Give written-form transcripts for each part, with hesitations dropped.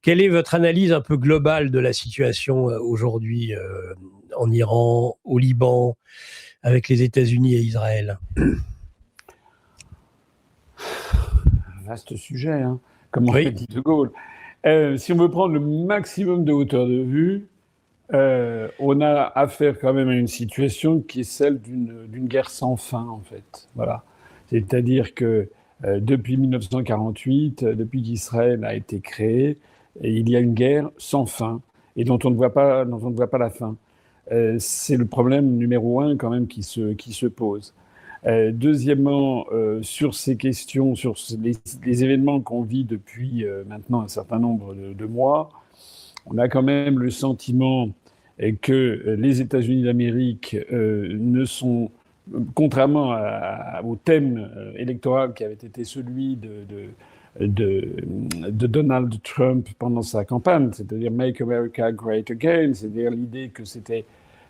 Quelle est votre analyse un peu globale de la situation aujourd'hui en Iran, au Liban, avec les États-Unis et Israël? Vaste sujet, hein, comme aurait Oui. dit De Gaulle. Si on veut prendre le maximum de hauteur de vue, on a affaire quand même à une situation qui est celle d'une guerre sans fin, en fait. Voilà. C'est-à-dire que depuis 1948, depuis qu'Israël a été créé, il y a une guerre sans fin et dont on ne voit pas la fin. C'est le problème numéro un quand même qui se pose. Deuxièmement, sur ces questions, sur les événements qu'on vit depuis maintenant un certain nombre de mois, on a quand même le sentiment que les États-Unis d'Amérique ne sont, contrairement au thème électoral qui avait été celui de Donald Trump pendant sa campagne, c'est-à-dire Make America Great Again, c'est-à-dire l'idée que c'était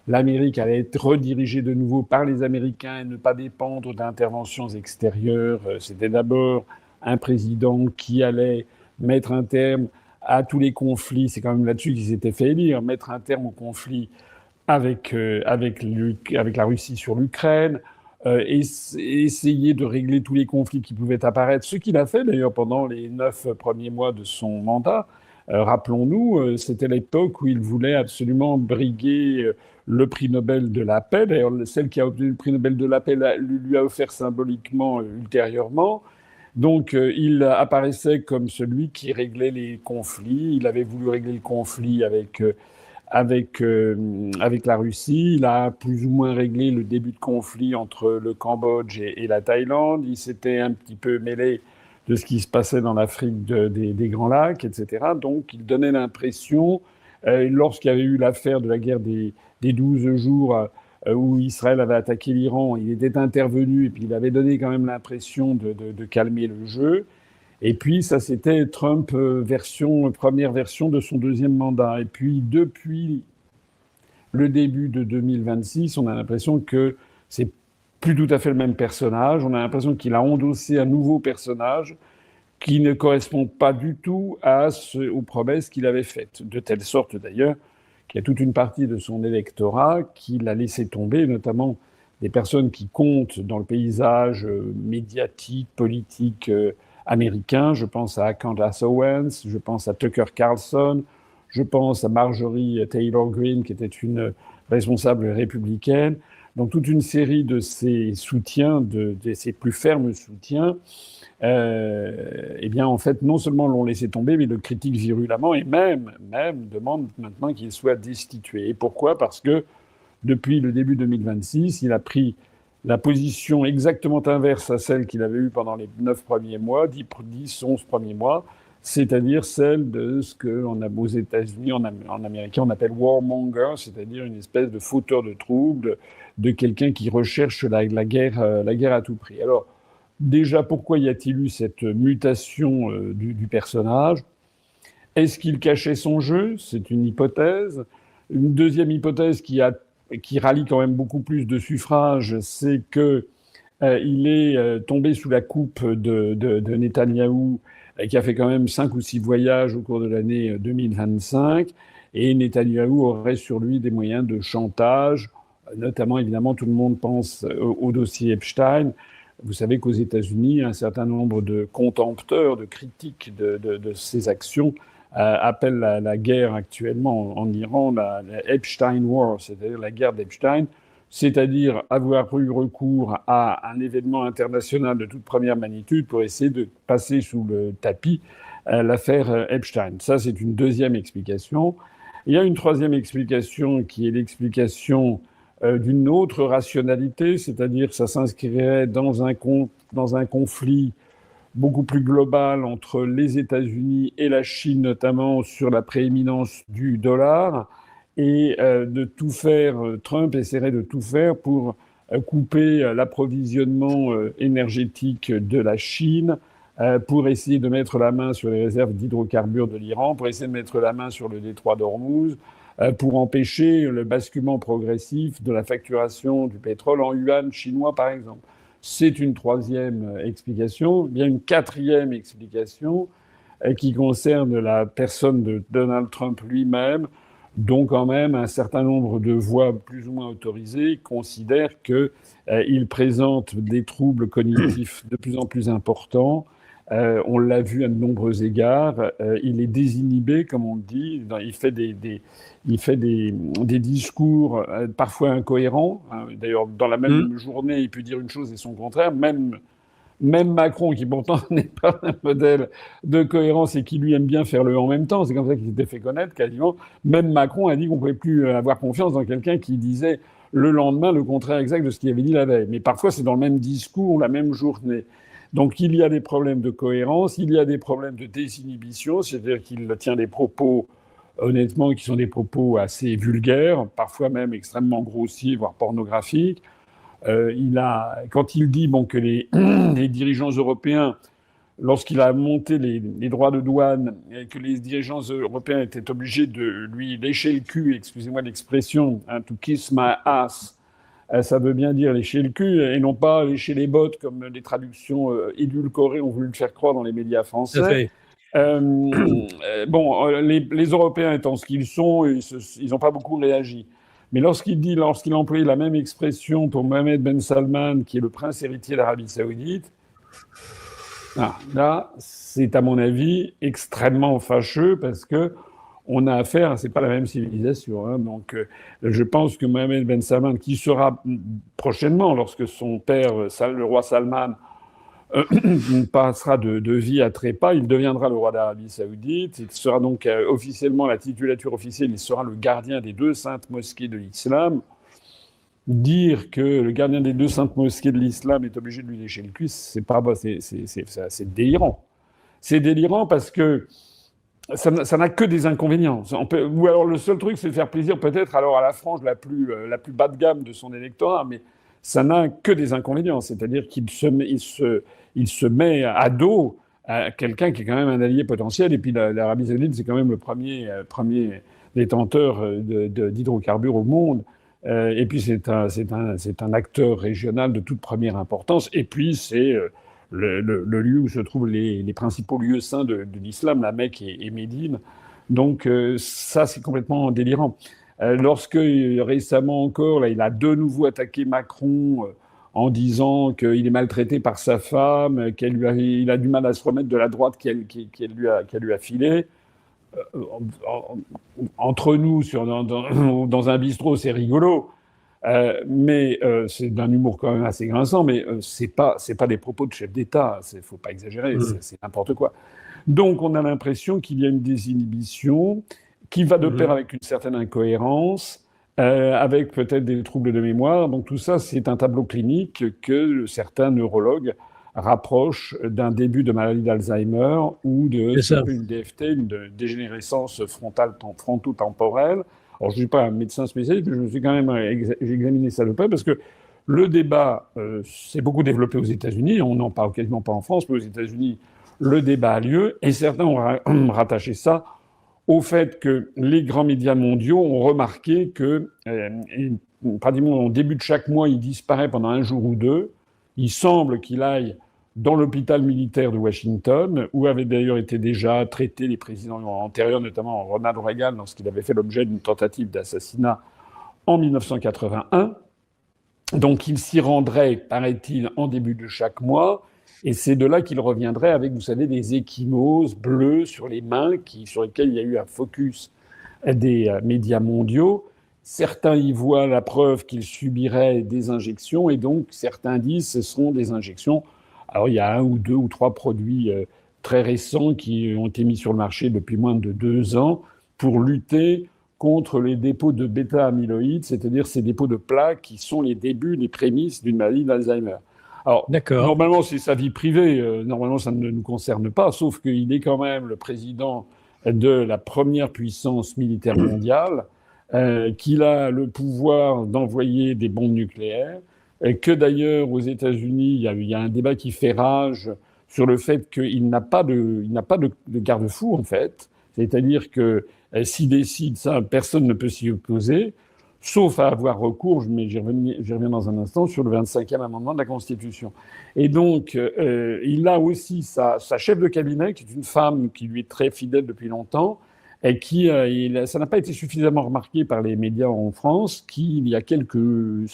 l'Amérique allait être redirigée de nouveau par les Américains et ne pas dépendre d'interventions extérieures. C'était d'abord un président qui allait mettre un terme à tous les conflits. C'est quand même là-dessus qu'il s'était fait élire, mettre un terme au conflit avec la Russie sur l'Ukraine, essayer de régler tous les conflits qui pouvaient apparaître, ce qu'il a fait d'ailleurs pendant les 9 premiers mois de son mandat. Rappelons-nous, c'était l'époque où il voulait absolument briguer le prix Nobel de la paix. D'ailleurs, celle qui a obtenu le prix Nobel de la paix lui a offert symboliquement ultérieurement. Donc, il apparaissait comme celui qui réglait les conflits. Il avait voulu régler le conflit avec la Russie. Il a plus ou moins réglé le début de conflit entre le Cambodge et la Thaïlande. Il s'était un petit peu mêlé de ce qui se passait dans l'Afrique des Grands Lacs, etc. Donc, il donnait l'impression, lorsqu'il y avait eu l'affaire de la guerre des 12 jours où Israël avait attaqué l'Iran, il était intervenu et puis il avait donné quand même l'impression de calmer le jeu. Et puis, ça, c'était Trump première version de son deuxième mandat. Et puis, depuis le début de 2026, on a l'impression que c'est plus tout à fait le même personnage. On a l'impression qu'il a endossé un nouveau personnage qui ne correspond pas du tout aux promesses qu'il avait faites. De telle sorte, d'ailleurs, qu'il y a toute une partie de son électorat qui l'a laissé tomber, notamment des personnes qui comptent dans le paysage médiatique, politique américain. Je pense à Candace Owens, je pense à Tucker Carlson, je pense à Marjorie Taylor Greene, qui était une responsable républicaine. Donc toute une série de ses soutiens, de ses plus fermes soutiens, eh bien en fait non seulement l'ont laissé tomber, mais le critiquent virulemment et même demandent maintenant qu'il soit destitué. Et pourquoi ? Parce que depuis le début 2026, il a pris la position exactement inverse à celle qu'il avait eue pendant les 9 premiers mois, 11 premiers mois, c'est-à-dire celle de ce qu'on a aux États-Unis, en américain, on appelle warmonger, c'est-à-dire une espèce de fauteur de troubles, de quelqu'un qui recherche la guerre à tout prix. Alors, déjà, pourquoi y a-t-il eu cette mutation du personnage ? Est-ce qu'il cachait son jeu ? C'est une hypothèse. Une deuxième hypothèse qui rallie quand même beaucoup plus de suffrages, c'est que il est tombé sous la coupe de Netanyahou, qui a fait quand même 5 ou 6 voyages au cours de l'année 2025. Et Netanyahou aurait sur lui des moyens de chantage, notamment, évidemment, tout le monde pense au dossier Epstein. Vous savez qu'aux États-Unis, un certain nombre de contempteurs, de critiques de ces actions appellent la guerre actuellement en Iran la Epstein War, c'est-à-dire la guerre d'Epstein, c'est-à-dire avoir eu recours à un événement international de toute première magnitude pour essayer de passer sous le tapis l'affaire Epstein. Ça, c'est une deuxième explication. Il y a une troisième explication qui est l'explication d'une autre rationalité, c'est-à-dire que ça s'inscrirait dans un conflit beaucoup plus global entre les États-Unis et la Chine, notamment sur la prééminence du dollar, et de tout faire, Trump essaierait de tout faire pour couper l'approvisionnement énergétique de la Chine, pour essayer de mettre la main sur les réserves d'hydrocarbures de l'Iran, pour essayer de mettre la main sur le détroit d'Ormuz, pour empêcher le basculement progressif de la facturation du pétrole en yuan chinois, par exemple. C'est une troisième explication. Il y a une quatrième explication qui concerne la personne de Donald Trump lui-même, dont quand même un certain nombre de voix plus ou moins autorisées considèrent qu'il présente des troubles cognitifs de plus en plus importants. On l'a vu à de nombreux égards. Il est désinhibé, comme on le dit. Il fait des discours parfois incohérents. D'ailleurs, dans la même journée, il peut dire une chose et son contraire. Même Macron, qui pourtant n'est pas un modèle de cohérence et qui lui aime bien faire le en même temps, c'est comme ça qu'il s'était fait connaître quasiment, même Macron a dit qu'on ne pouvait plus avoir confiance dans quelqu'un qui disait le lendemain le contraire exact de ce qu'il avait dit la veille. Mais parfois, c'est dans le même discours, la même journée. Donc il y a des problèmes de cohérence, il y a des problèmes de désinhibition, c'est-à-dire qu'il tient des propos, honnêtement, qui sont des propos assez vulgaires, parfois même extrêmement grossiers, voire pornographiques. Quand il dit que les dirigeants européens, lorsqu'il a monté les droits de douane, et que les dirigeants européens étaient obligés de lui lécher le cul, excusez-moi l'expression, to kiss my ass, ça veut bien dire lécher le cul et non pas lécher les bottes comme les traductions édulcorées ont voulu le faire croire dans les médias français. Les Européens étant ce qu'ils sont, ils n'ont pas beaucoup réagi. Mais lorsqu'il a employé la même expression pour Mohamed Ben Salman, qui est le prince héritier d'Arabie Saoudite, là, c'est à mon avis extrêmement fâcheux parce que on a affaire, c'est pas la même civilisation. Donc, je pense que Mohamed Ben Salman, qui sera prochainement, lorsque son père, le roi Salman, passera de vie à trépas, il deviendra le roi d'Arabie Saoudite. Il sera donc officiellement la titulature officielle. Il sera le gardien des 2 saintes mosquées de l'islam. Dire que le gardien des 2 saintes mosquées de l'islam est obligé de lui lécher le cul, c'est délirant. C'est délirant parce que ça n'a que des inconvénients. Ou alors le seul truc, c'est de faire plaisir peut-être alors à la frange la plus bas de gamme de son électorat, mais ça n'a que des inconvénients. C'est-à-dire qu'il se met à dos à quelqu'un qui est quand même un allié potentiel. Et puis l'Arabie Saoudite, c'est quand même le premier détenteur d'hydrocarbures au monde. Et puis c'est un acteur régional de toute première importance. Et puis c'est le lieu où se trouvent les principaux lieux saints de l'islam, la Mecque et Médine. Donc ça, c'est complètement délirant. Lorsque récemment encore, là, il a de nouveau attaqué Macron en disant qu'il est maltraité par sa femme, il a du mal à se remettre de la droite qu'elle lui a filée. Entre nous, dans un bistrot, c'est rigolo. Mais c'est d'un humour quand même assez grinçant, mais c'est pas des propos de chef d'État. Faut pas exagérer, c'est n'importe quoi. Donc on a l'impression qu'il y a une désinhibition qui va de pair avec une certaine incohérence, avec peut-être des troubles de mémoire. Donc tout ça, c'est un tableau clinique que certains neurologues rapprochent d'un début de maladie d'Alzheimer ou une DFT, une dégénérescence frontotemporelle. Alors, je ne suis pas un médecin spécialiste, mais j'ai examiné ça de près parce que le débat s'est beaucoup développé aux États-Unis. On n'en parle quasiment pas en France, mais aux États-Unis, le débat a lieu. Et certains ont rattaché ça au fait que les grands médias mondiaux ont remarqué que pratiquement au début de chaque mois, il disparaît pendant un jour ou deux. Il semble qu'il aille dans l'hôpital militaire de Washington, où avaient d'ailleurs été déjà traités les présidents antérieurs, notamment Ronald Reagan, lorsqu'il avait fait l'objet d'une tentative d'assassinat en 1981. Donc il s'y rendrait, paraît-il, en début de chaque mois, et c'est de là qu'il reviendrait avec, vous savez, des ecchymoses bleues sur les mains, sur lesquelles il y a eu un focus des médias mondiaux. Certains y voient la preuve qu'il subirait des injections, et donc certains disent que ce seront des injections. Alors il y a 1 ou 2 ou 3 produits très récents qui ont été mis sur le marché depuis moins de 2 ans pour lutter contre les dépôts de bêta-amyloïdes, c'est-à-dire ces dépôts de plaques qui sont les débuts, les prémices d'une maladie d'Alzheimer. Alors, normalement, c'est sa vie privée. Normalement, ça ne nous concerne pas, sauf qu'il est quand même le président de la première puissance militaire mondiale, qu'il a le pouvoir d'envoyer des bombes nucléaires, et que d'ailleurs, aux États-Unis, il y a un débat qui fait rage sur le fait qu'il n'a pas de garde-fou, en fait. C'est-à-dire que s'il décide ça, personne ne peut s'y opposer. sauf à avoir recours, mais j'y reviens dans un instant, sur le 25e amendement de la Constitution. Et donc, il a aussi sa chef de cabinet, qui est une femme qui lui est très fidèle depuis longtemps, et qui, ça n'a pas été suffisamment remarqué par les médias en France, qui, il y a une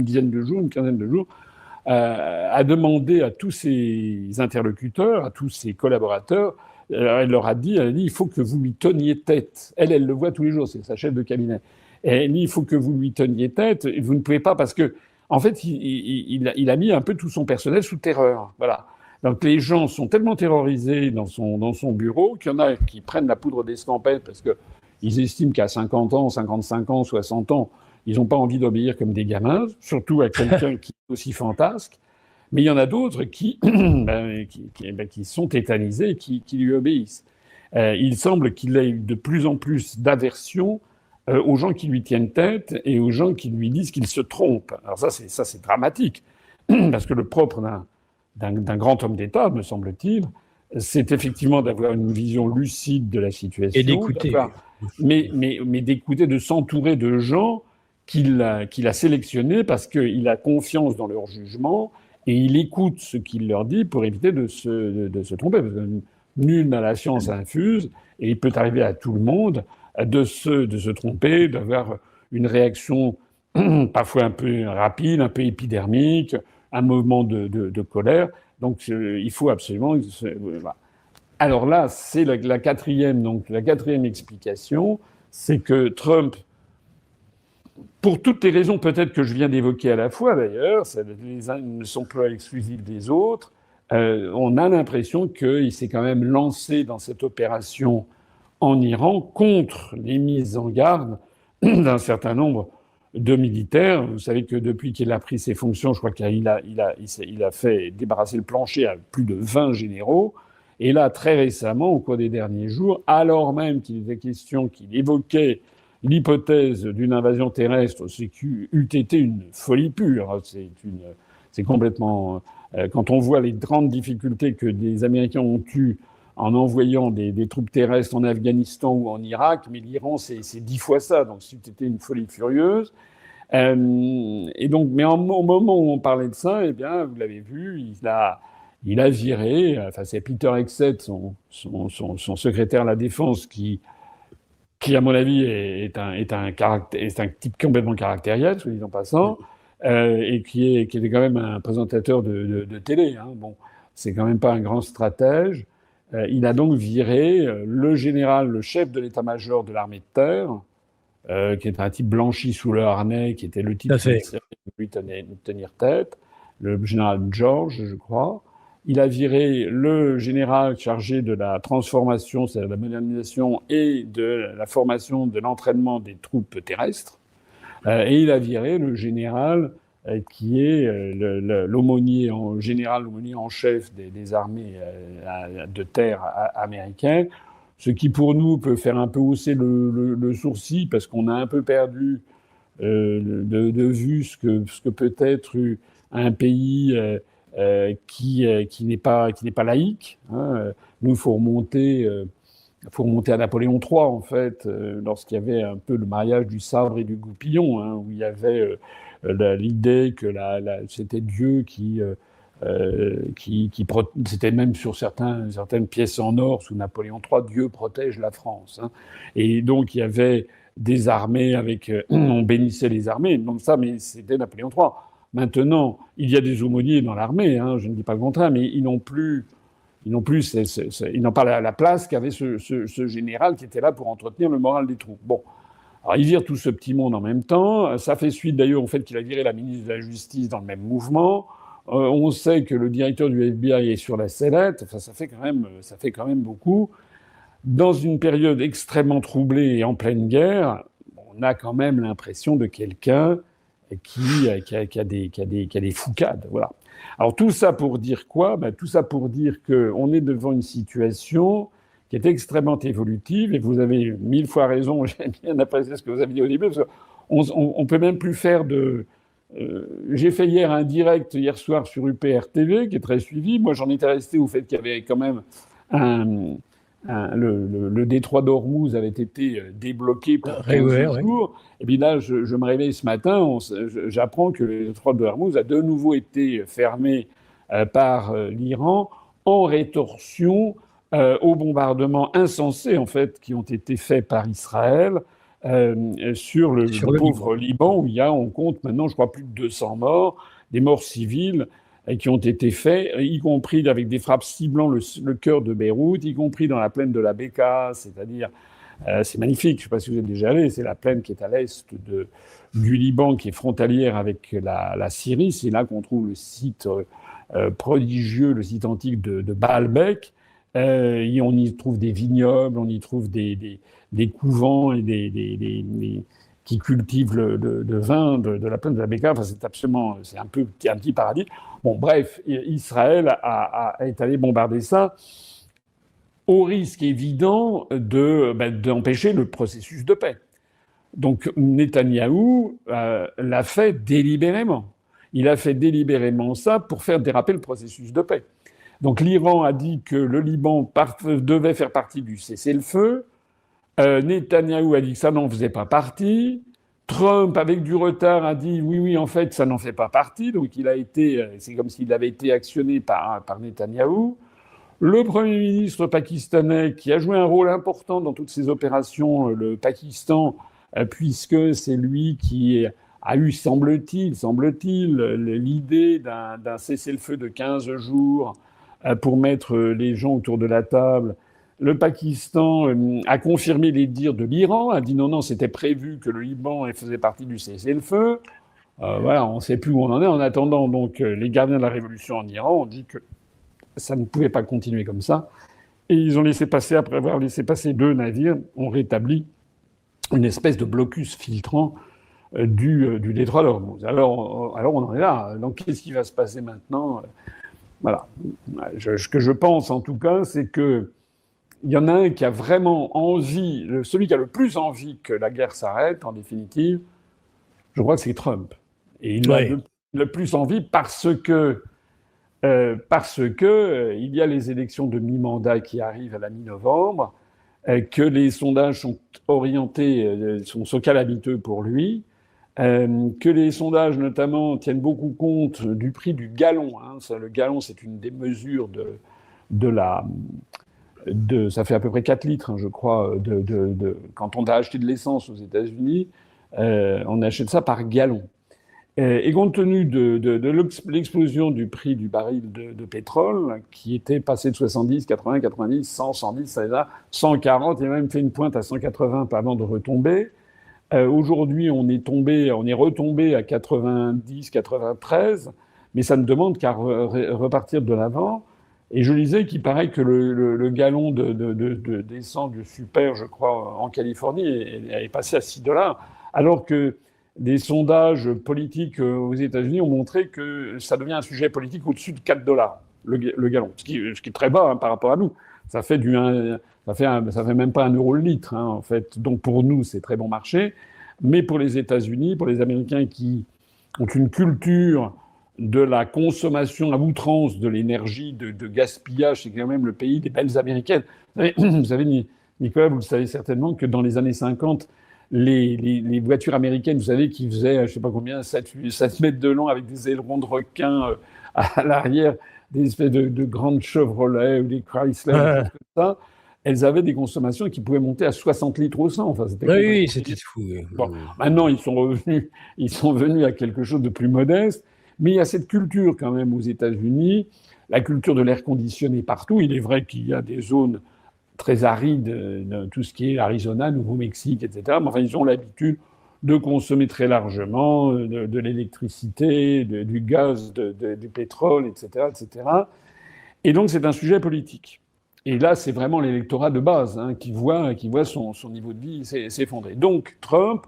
dizaine de jours, une quinzaine de jours, a demandé à tous ses interlocuteurs, à tous ses collaborateurs, elle leur a dit, il faut que vous lui teniez tête. Elle le voit tous les jours, c'est sa chef de cabinet. Et elle dit, il faut que vous lui teniez tête. Et vous ne pouvez pas parce que, en fait, il a mis un peu tout son personnel sous terreur. Voilà. Donc les gens sont tellement terrorisés dans son bureau qu'il y en a qui prennent la poudre d'escampette parce que ils estiment qu'à 50 ans, 55 ans, 60 ans, ils n'ont pas envie d'obéir comme des gamins, surtout à quelqu'un qui est aussi fantasque. Mais il y en a d'autres qui sont tétanisés et qui lui obéissent. Il semble qu'il ait de plus en plus d'aversion aux gens qui lui tiennent tête et aux gens qui lui disent qu'il se trompe. Alors ça, c'est dramatique, parce que le propre d'un grand homme d'État, me semble-t-il, c'est effectivement d'avoir une vision lucide de la situation. Et d'écouter. Mais d'écouter, de s'entourer de gens qu'il a sélectionnés parce qu'il a confiance dans leur jugement et il écoute ce qu'il leur dit pour éviter de se tromper. Parce que nul n'a la science infuse et il peut arriver à tout le monde de se tromper, d'avoir une réaction parfois un peu rapide, un peu épidermique, un mouvement de colère. Donc il faut absolument... Voilà. Alors là, c'est la quatrième explication, c'est que Trump, pour toutes les raisons peut-être que je viens d'évoquer à la fois d'ailleurs, les uns ne sont pas exclusifs des autres, on a l'impression qu'il s'est quand même lancé dans cette opération en Iran contre les mises en garde d'un certain nombre de militaires. Vous savez que depuis qu'il a pris ses fonctions, je crois qu'il a fait débarrasser le plancher à plus de 20 généraux. Et là, très récemment, au cours des derniers jours, alors même qu'il était question, qu'il évoquait l'hypothèse d'une invasion terrestre, ce qui eût été une folie pure. C'est complètement... quand on voit les grandes difficultés que les Américains ont eues en envoyant des troupes terrestres en Afghanistan ou en Irak, mais l'Iran, c'est 10 fois ça, donc c'était une folie furieuse. Et donc, mais au moment où on parlait de ça, eh bien, vous l'avez vu, il a viré, enfin c'est Peter Hegseth, son secrétaire à la Défense, qui à mon avis est un type complètement caractériel, soit dit en passant, et qui était quand même un présentateur de télé. Hein. Bon, c'est quand même pas un grand stratège. Il a donc viré le général, le chef de l'état-major de l'armée de terre, qui est un type blanchi sous le harnais, qui était le type qui lui tenir tête, le général George, je crois. Il a viré le général chargé de la transformation, c'est-à-dire de la modernisation et de la formation, de l'entraînement des troupes terrestres. Et il a viré le général qui est l'aumônier en chef des armées de terre américaines, ce qui pour nous peut faire un peu hausser le sourcil parce qu'on a un peu perdu de vue ce que peut être un pays qui n'est pas laïque. Hein. Nous, il faut remonter à Napoléon III, en fait, lorsqu'il y avait un peu le mariage du sabre et du goupillon, hein, où il y avait l'idée que c'était Dieu qui c'était même sur certaines pièces en or sous Napoléon III, Dieu protège la France. Hein. Et donc il y avait des armées on bénissait les armées, donc ça, mais c'était Napoléon III. Maintenant, il y a des aumôniers dans l'armée, hein, je ne dis pas le contraire, mais ils n'ont pas la place qu'avait ce général qui était là pour entretenir le moral des troupes. Bon. Alors, il vire tout ce petit monde en même temps. Ça fait suite d'ailleurs au fait qu'il a viré la ministre de la Justice dans le même mouvement. On sait que le directeur du FBI est sur la sellette. Enfin, ça fait quand même beaucoup. Dans une période extrêmement troublée et en pleine guerre, on a quand même l'impression de quelqu'un qui a des foucades. Voilà. Alors tout ça pour dire quoi ? Tout ça pour dire qu'on est devant une situation qui est extrêmement évolutive, et vous avez 1000 fois raison, j'ai bien apprécié ce que vous avez dit au début, parce qu'on peut même plus faire de... j'ai fait un direct hier soir sur UPR TV, qui est très suivi. Moi, j'en étais resté au fait qu'il y avait quand même le détroit d'Ormuz avait été débloqué pour 15 Réouvert, oui. jours. Et puis là, je me réveille ce matin, j'apprends que le détroit d'Ormuz a de nouveau été fermé par l'Iran en rétorsion aux bombardements insensés, en fait, qui ont été faits par Israël sur Sur le le pauvre Liban, où on compte maintenant, je crois, plus de 200 morts, des morts civiles qui ont été faits, y compris avec des frappes ciblant le cœur de Beyrouth, y compris dans la plaine de la Bekaa, c'est-à-dire, c'est magnifique, je ne sais pas si vous êtes déjà allé, c'est la plaine qui est à l'est du Liban, qui est frontalière avec la Syrie, c'est là qu'on trouve le site prodigieux, le site antique de Baalbek. On y trouve des vignobles, on y trouve des couvents et qui cultivent le vin de la plaine de la Bekaa. Enfin, c'est un petit paradis. Bon, bref, Israël est allé bombarder ça au risque évident d'empêcher le processus de paix. Donc Netanyahou l'a fait délibérément. Il a fait délibérément ça pour faire déraper le processus de paix. Donc l'Iran a dit que le Liban devait faire partie du cessez-le-feu. Netanyahou a dit que ça n'en faisait pas partie. Trump, avec du retard, a dit oui, en fait, ça n'en fait pas partie. Donc c'est comme s'il avait été actionné par Netanyahou. Le Premier ministre pakistanais, qui a joué un rôle important dans toutes ces opérations, le Pakistan, puisque c'est lui qui a eu, semble-t-il, l'idée d'un cessez-le-feu de 15 jours pour mettre les gens autour de la table. Le Pakistan a confirmé les dires de l'Iran, a dit non, c'était prévu que le Liban faisait partie du cessez-le-feu. Voilà, on ne sait plus où on en est. En attendant, donc, les gardiens de la révolution en Iran ont dit que ça ne pouvait pas continuer comme ça. Et ils ont laissé passer, après avoir laissé passer 2 navires, ont rétabli une espèce de blocus filtrant du détroit d'Ormuz. Alors on en est là. Donc qu'est-ce qui va se passer maintenant? Voilà. Ce que je pense en tout cas, c'est que il y en a un qui a vraiment envie, celui qui a le plus envie que la guerre s'arrête, en définitive, je crois que c'est Trump. Et il a le plus envie parce que il y a les élections de mi-mandat qui arrivent à la mi-novembre, que les sondages sont orientés, sont calamiteux pour lui, que les sondages notamment tiennent beaucoup compte du prix du gallon. Le gallon, c'est une des mesures ça fait à peu près 4 litres, je crois, quand on a acheté de l'essence aux États-Unis, on achète ça par gallon. Et compte tenu de l'explosion du prix du baril de pétrole, qui était passé de 70, 80, 90, 100, 110, ça est là, 140, il a même fait une pointe à 180 avant de retomber. Aujourd'hui, on est retombé à 90, 93, mais ça ne demande qu'à repartir de l'avant. Et je lisais qu'il paraît que le gallon d'essence de super, je crois, en Californie, est passé à 6 $, alors que des sondages politiques aux États-Unis ont montré que ça devient un sujet politique au-dessus de 4 $, le gallon, ce qui est très bas par rapport à nous. Ça fait même pas 1 € le litre, en fait. Donc pour nous, c'est très bon marché. Mais pour les États-Unis, pour les Américains qui ont une culture de la consommation à outrance de l'énergie, de gaspillage, c'est quand même le pays des belles américaines. Vous savez, Nicolas, vous le savez certainement, que dans les années 50, les voitures américaines, vous savez, qui faisaient, je ne sais pas combien, 7 mètres de long avec des ailerons de requin à l'arrière, des espèces de grandes Chevrolet ou des Chrysler, des choses comme ça, elles avaient des consommations qui pouvaient monter à 60 litres au 100. Enfin, oui, c'était fou. Bon, maintenant, ils sont venus à quelque chose de plus modeste. Mais il y a cette culture quand même aux États-Unis, la culture de l'air conditionné partout. Il est vrai qu'il y a des zones très arides, tout ce qui est Arizona, Nouveau-Mexique, etc. Mais enfin, ils ont l'habitude de consommer très largement de l'électricité, du gaz, du pétrole, etc., etc. Et donc, c'est un sujet politique. Et là, c'est vraiment l'électorat de base qui voit son niveau de vie s'effondrer. Donc, Trump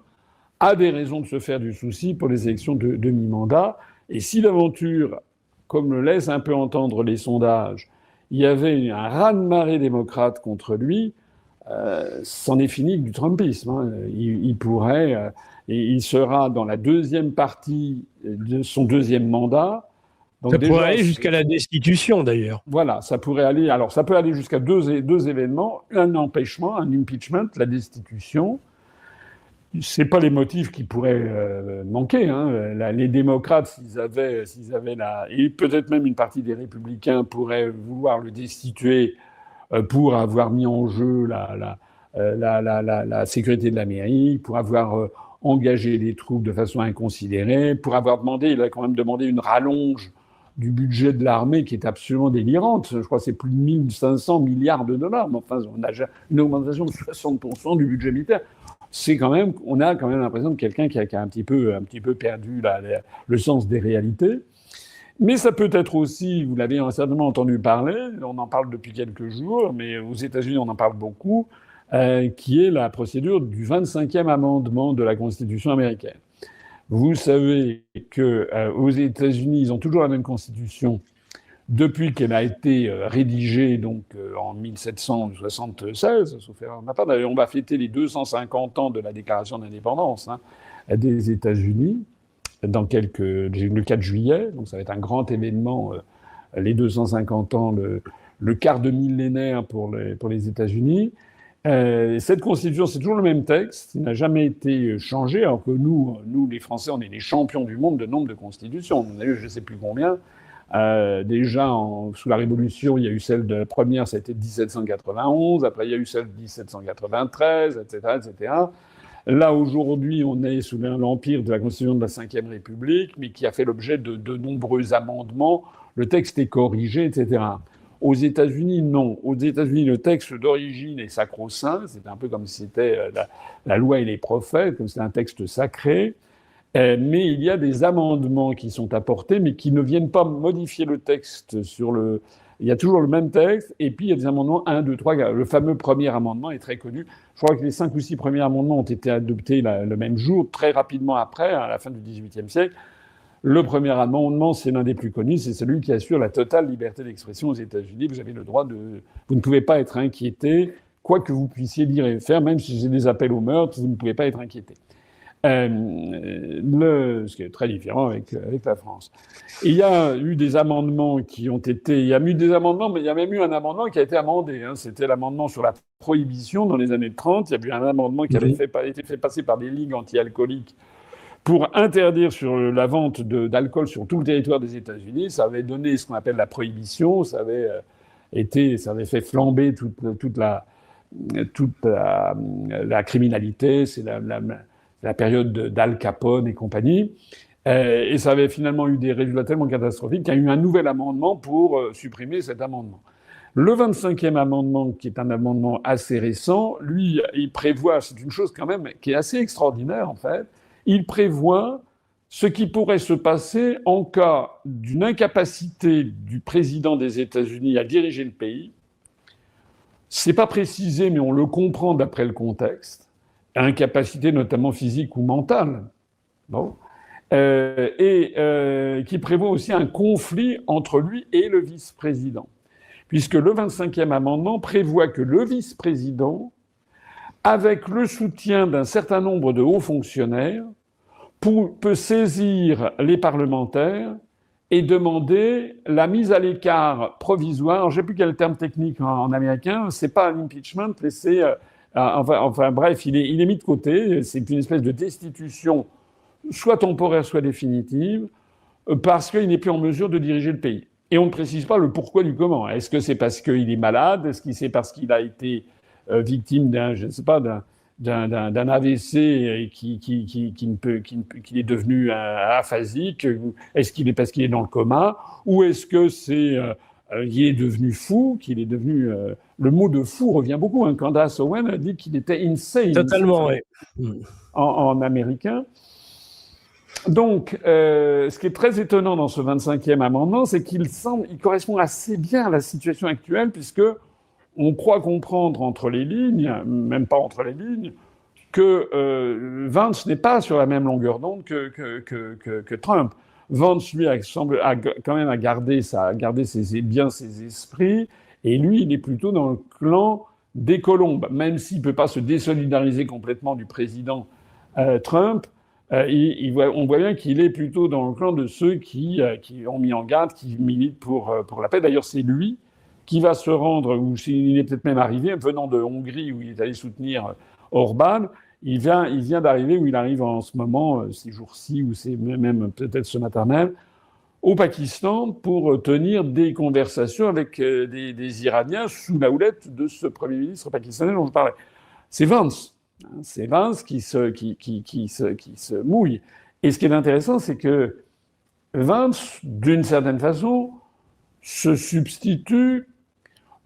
a des raisons de se faire du souci pour les élections de mi-mandat. Et si l'aventure, comme le laissent un peu entendre les sondages, il y avait un raz-de-marée démocrate contre lui, c'en est fini du Trumpisme. Il sera dans la deuxième partie de son deuxième mandat, Donc Ça déjà, pourrait aller jusqu'à la destitution, d'ailleurs. voilà, ça pourrait aller. Alors, ça peut aller jusqu'à deux événements un empêchement, un impeachment, la destitution. C'est pas les motifs qui pourraient manquer. Hein. Les démocrates, s'ils avaient et peut-être même une partie des républicains pourraient vouloir le destituer pour avoir mis en jeu la sécurité de l'Amérique, pour avoir engagé les troupes de façon inconsidérée, pour avoir demandé, il a quand même demandé une rallonge du budget de l'armée qui est absolument délirante. Je crois que c'est plus de 1500 milliards de dollars. Mais enfin, on a une augmentation de 60% du budget militaire. C'est quand même, on a quand même l'impression de quelqu'un qui a un petit peu perdu le sens des réalités. Mais ça peut être aussi, vous l'avez certainement entendu parler, on en parle depuis quelques jours, mais aux États-Unis on en parle beaucoup, qui est la procédure du 25e amendement de la Constitution américaine. Vous savez que aux États-Unis, ils ont toujours la même Constitution depuis qu'elle a été rédigée donc en 1776, sauf erreur de ma part. D'ailleurs, on va fêter les 250 ans de la Déclaration d'indépendance des États-Unis le 4 juillet. Donc ça va être un grand événement, les 250 ans, le quart de millénaire pour les États-Unis. Cette constitution, c'est toujours le même texte, il n'a jamais été changé, alors que nous, les Français, on est les champions du monde de nombre de constitutions. On a eu je ne sais plus combien. Déjà, sous la Révolution, il y a eu celle de la première, ça a été 1791, après il y a eu celle de 1793, etc., etc. Là, aujourd'hui, on est sous l'empire de la Constitution de la Ve République, mais qui a fait l'objet de nombreux amendements. Le texte est corrigé, etc. Aux États-Unis, non. Aux États-Unis, le texte d'origine est sacro-saint. C'est un peu comme si c'était la loi et les prophètes, comme si c'était un texte sacré. Mais il y a des amendements qui sont apportés, mais qui ne viennent pas modifier le texte Il y a toujours le même texte, et puis il y a des amendements 1, 2, 3. Le fameux premier amendement est très connu. Je crois que les 5 ou 6 premiers amendements ont été adoptés le même jour, très rapidement après, à la fin du XVIIIe siècle. Le premier amendement, c'est l'un des plus connus, c'est celui qui assure la totale liberté d'expression aux États-Unis. Vous avez le droit vous ne pouvez pas être inquiété, quoi que vous puissiez dire et faire, même si j'ai des appels au meurtre, vous ne pouvez pas être inquiété. Ce qui est très différent avec la France. Et il y a eu des amendements qui ont été... Il y a eu des amendements, mais il y a même eu un amendement qui a été amendé. C'était l'amendement sur la prohibition dans les années 30. Il y a eu un amendement qui avait été fait passer par des ligues anti-alcooliques pour interdire la vente d'alcool sur tout le territoire des États-Unis. Ça avait donné ce qu'on appelle la prohibition. Ça avait fait flamber toute la criminalité. C'est la période d'Al Capone et compagnie. Et ça avait finalement eu des résultats tellement catastrophiques qu'il y a eu un nouvel amendement pour supprimer cet amendement. Le 25e amendement, qui est un amendement assez récent, lui, il prévoit, c'est une chose quand même qui est assez extraordinaire en fait, il prévoit ce qui pourrait se passer en cas d'une incapacité du président des États-Unis à diriger le pays. C'est pas précisé, mais on le comprend d'après le contexte. Incapacité notamment physique ou mentale. Bon. Qui prévoit aussi un conflit entre lui et le vice-président. Puisque le 25e amendement prévoit que le vice-président, avec le soutien d'un certain nombre de hauts fonctionnaires, peut saisir les parlementaires et demander la mise à l'écart provisoire. Je ne sais plus quel terme technique en américain, c'est pas un impeachment, mais c'est... Enfin bref, il est mis de côté. C'est une espèce de destitution, soit temporaire, soit définitive, parce qu'il n'est plus en mesure de diriger le pays. Et on ne précise pas le pourquoi du comment. Est-ce que c'est parce qu'il est malade? Est-ce que c'est parce qu'il a été victime d'un AVC et qu'il est devenu aphasique? Est-ce qu'il est parce qu'il est dans le coma? Ou est-ce que c'est qu'il est devenu fou, qu'il est devenu... le mot de fou revient beaucoup. Candace Owen a dit qu'il était insane. Totalement, oui. En américain. Donc, ce qui est très étonnant dans ce 25e amendement, c'est qu'il correspond assez bien à la situation actuelle, puisque on croit comprendre entre les lignes, même pas entre les lignes, que Vance n'est pas sur la même longueur d'onde que Trump. Vance, lui, semble quand même garder ses esprits, et lui, il est plutôt dans le clan des colombes, même s'il ne peut pas se désolidariser complètement du président Trump. on voit bien qu'il est plutôt dans le clan de ceux qui ont mis en garde, qui militent pour la paix. D'ailleurs, c'est lui qui va se rendre, ou s'il est peut-être même arrivé, venant de Hongrie, où il est allé soutenir Orban. Il vient d'arriver, où il arrive en ce moment, ces jours-ci, ou c'est même peut-être ce matin même, au Pakistan pour tenir des conversations avec des Iraniens sous la houlette de ce Premier ministre pakistanais dont je parlais. C'est Vance. C'est Vance qui se mouille. Et ce qui est intéressant, c'est que Vance, d'une certaine façon, se substitue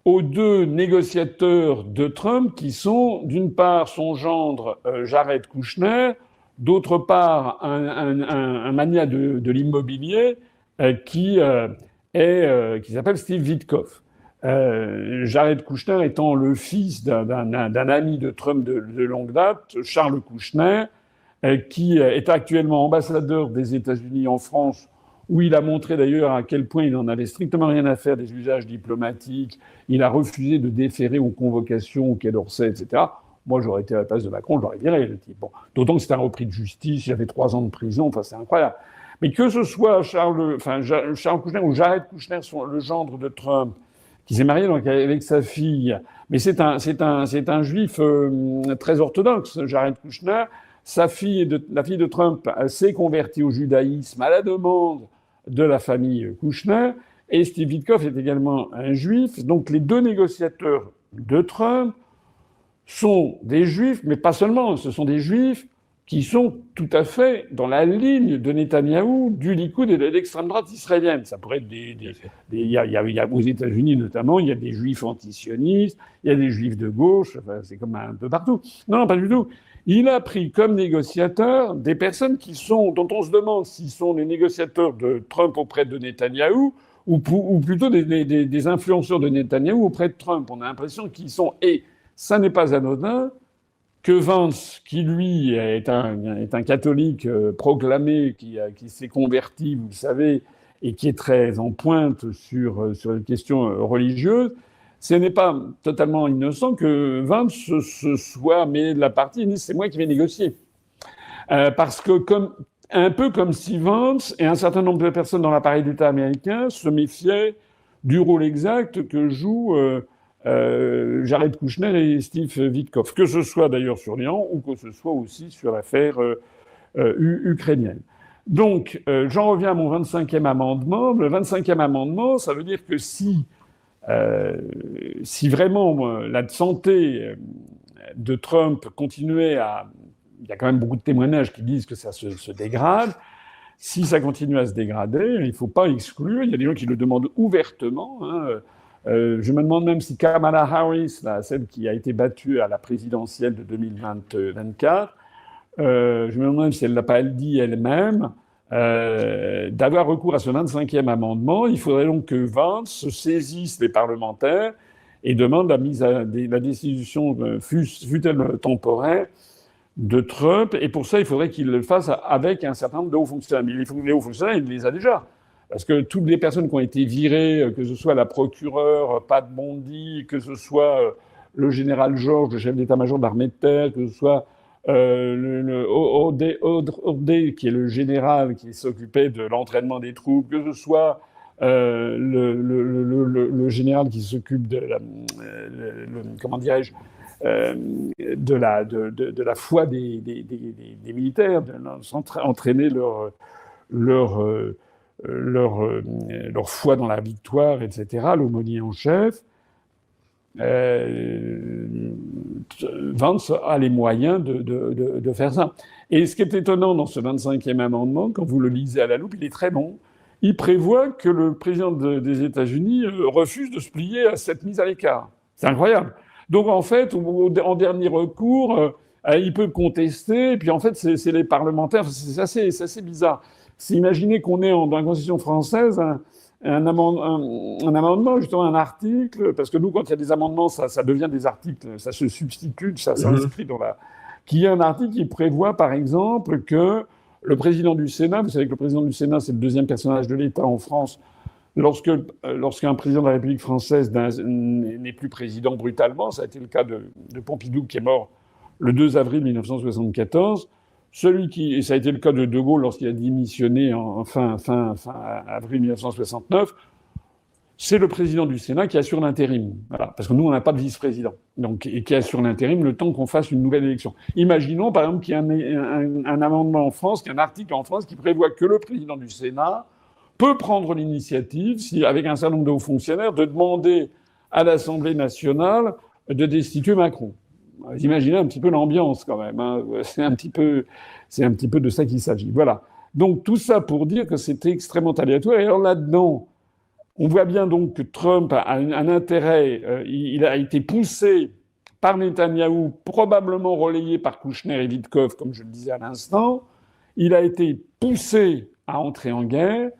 aux deux négociateurs de Trump qui sont, d'une part, son gendre Jared Kushner, d'autre part, un magnat de l'immobilier qui s'appelle Steve Witkoff. Jared Kushner étant le fils d'un ami de Trump de longue date, Charles Kushner, qui est actuellement ambassadeur des États-Unis en France, où il a montré d'ailleurs à quel point il n'en avait strictement rien à faire des usages diplomatiques. Il a refusé de déférer aux convocations au Quai d'Orsay, etc. Moi, j'aurais été à la place de Macron, je l'aurais viré, le type. Bon. D'autant que c'est un repris de justice, il avait 3 ans de prison, enfin, c'est incroyable. Mais que ce soit Charles Kushner ou Jared Kushner, le gendre de Trump, qui s'est marié donc avec sa fille, mais c'est un juif très orthodoxe, Jared Kushner. La fille de Trump s'est convertie au judaïsme à la demande de la famille Kushner, et Steve Witkoff est également un juif. Donc les deux négociateurs de Trump sont des juifs, mais pas seulement, ce sont des juifs qui sont tout à fait dans la ligne de Netanyahou, du Likoud et de l'extrême droite israélienne. Ça pourrait être il y a aux États-Unis notamment, il y a des juifs antisionistes, il y a des juifs de gauche, enfin, c'est comme un peu partout. Non, pas du tout. Il a pris comme négociateurs des personnes dont on se demande s'ils sont les négociateurs de Trump auprès de Netanyahou ou plutôt des influenceurs de Netanyahou auprès de Trump. On a l'impression qu'ils sont, et ça n'est pas anodin, que Vance, qui lui est un catholique proclamé, qui s'est converti, vous le savez, et qui est très en pointe sur les questions religieuses, ce n'est pas totalement innocent que Vance se soit mêlé de la partie et dit c'est moi qui vais négocier. Parce que un peu comme si Vance et un certain nombre de personnes dans l'appareil d'État américain se méfiaient du rôle exact que jouent Jared Kushner et Steve Witkoff, que ce soit d'ailleurs sur l'Iran ou que ce soit aussi sur l'affaire ukrainienne. Donc, j'en reviens à mon 25e amendement. Le 25e amendement, ça veut dire que si vraiment la santé de Trump continuait il y a quand même beaucoup de témoignages qui disent que ça se dégrade. Si ça continue à se dégrader, il ne faut pas exclure. Il y a des gens qui le demandent ouvertement. Je me demande même si Kamala Harris, celle qui a été battue à la présidentielle de 2024, je me demande même si elle ne l'a pas dit elle-même, d'avoir recours à ce 25e amendement. Il faudrait donc que Vance saisisse les parlementaires et demande la destitution, fût-elle temporaire, de Trump. Et pour ça, il faudrait qu'il le fasse avec un certain nombre de hauts fonctionnaires. Mais les hauts fonctionnaires, il les a déjà. Parce que toutes les personnes qui ont été virées, que ce soit la procureure Pat Bondi, que ce soit le général Georges, le chef d'état-major de l'armée de terre, que ce soit O'Day, qui est le général qui s'occupait de l'entraînement des troupes, que ce soit le général qui s'occupe de comment dirais-je, de la foi des militaires, entraîner leur foi dans la victoire, etc., l'aumônier en chef. Vance a les moyens de faire ça. Et ce qui est étonnant dans ce 25e amendement, quand vous le lisez à la loupe, il est très bon. Il prévoit que le président des États-Unis refuse de se plier à cette mise à l'écart. C'est incroyable. Donc en fait, en dernier recours, il peut contester, et puis en fait, c'est les parlementaires. C'est assez bizarre. C'est imaginer qu'on est dans la Constitution française un amendement, justement un article, parce que nous, quand il y a des amendements, ça devient des articles, ça se substitue, ça s'inscrit dans qu'il y a un article qui prévoit, par exemple, que le président du Sénat, vous savez que le président du Sénat, c'est le deuxième personnage de l'État en France, lorsqu'un président de la République française n'est plus président brutalement, ça a été le cas de Pompidou, qui est mort le 2 avril 1974, et ça a été le cas de De Gaulle lorsqu'il a démissionné en fin avril 1969, c'est le président du Sénat qui assure l'intérim. Voilà. Parce que nous, on n'a pas de vice-président. Donc, et qui assure l'intérim le temps qu'on fasse une nouvelle élection. Imaginons, par exemple, qu'il y ait un amendement en France, qu'il y ait un article en France qui prévoit que le président du Sénat peut prendre l'initiative, avec un certain nombre de hauts fonctionnaires, de demander à l'Assemblée nationale de destituer Macron. Vous imaginez un petit peu l'ambiance quand même. Hein. C'est un petit peu de ça qu'il s'agit. Voilà. Donc tout ça pour dire que c'était extrêmement aléatoire. Et alors là-dedans, on voit bien donc que Trump a un intérêt. Il a été poussé par Netanyahou, probablement relayé par Kouchner et Witkoff, comme je le disais à l'instant. Il a été poussé à entrer en guerre.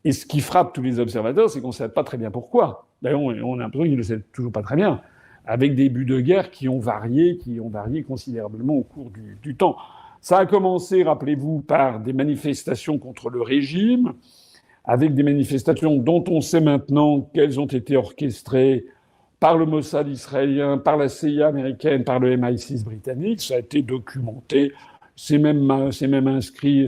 Et ce qui frappe tous les observateurs, c'est qu'on ne sait pas très bien pourquoi. D'ailleurs, on a l'impression qu'ils ne le savent toujours pas très bien, avec des buts de guerre qui ont varié considérablement au cours du temps. Ça a commencé, rappelez-vous, par des manifestations contre le régime, avec des manifestations dont on sait maintenant qu'elles ont été orchestrées par le Mossad israélien, par la CIA américaine, par le MI6 britannique. Ça a été documenté. C'est même inscrit,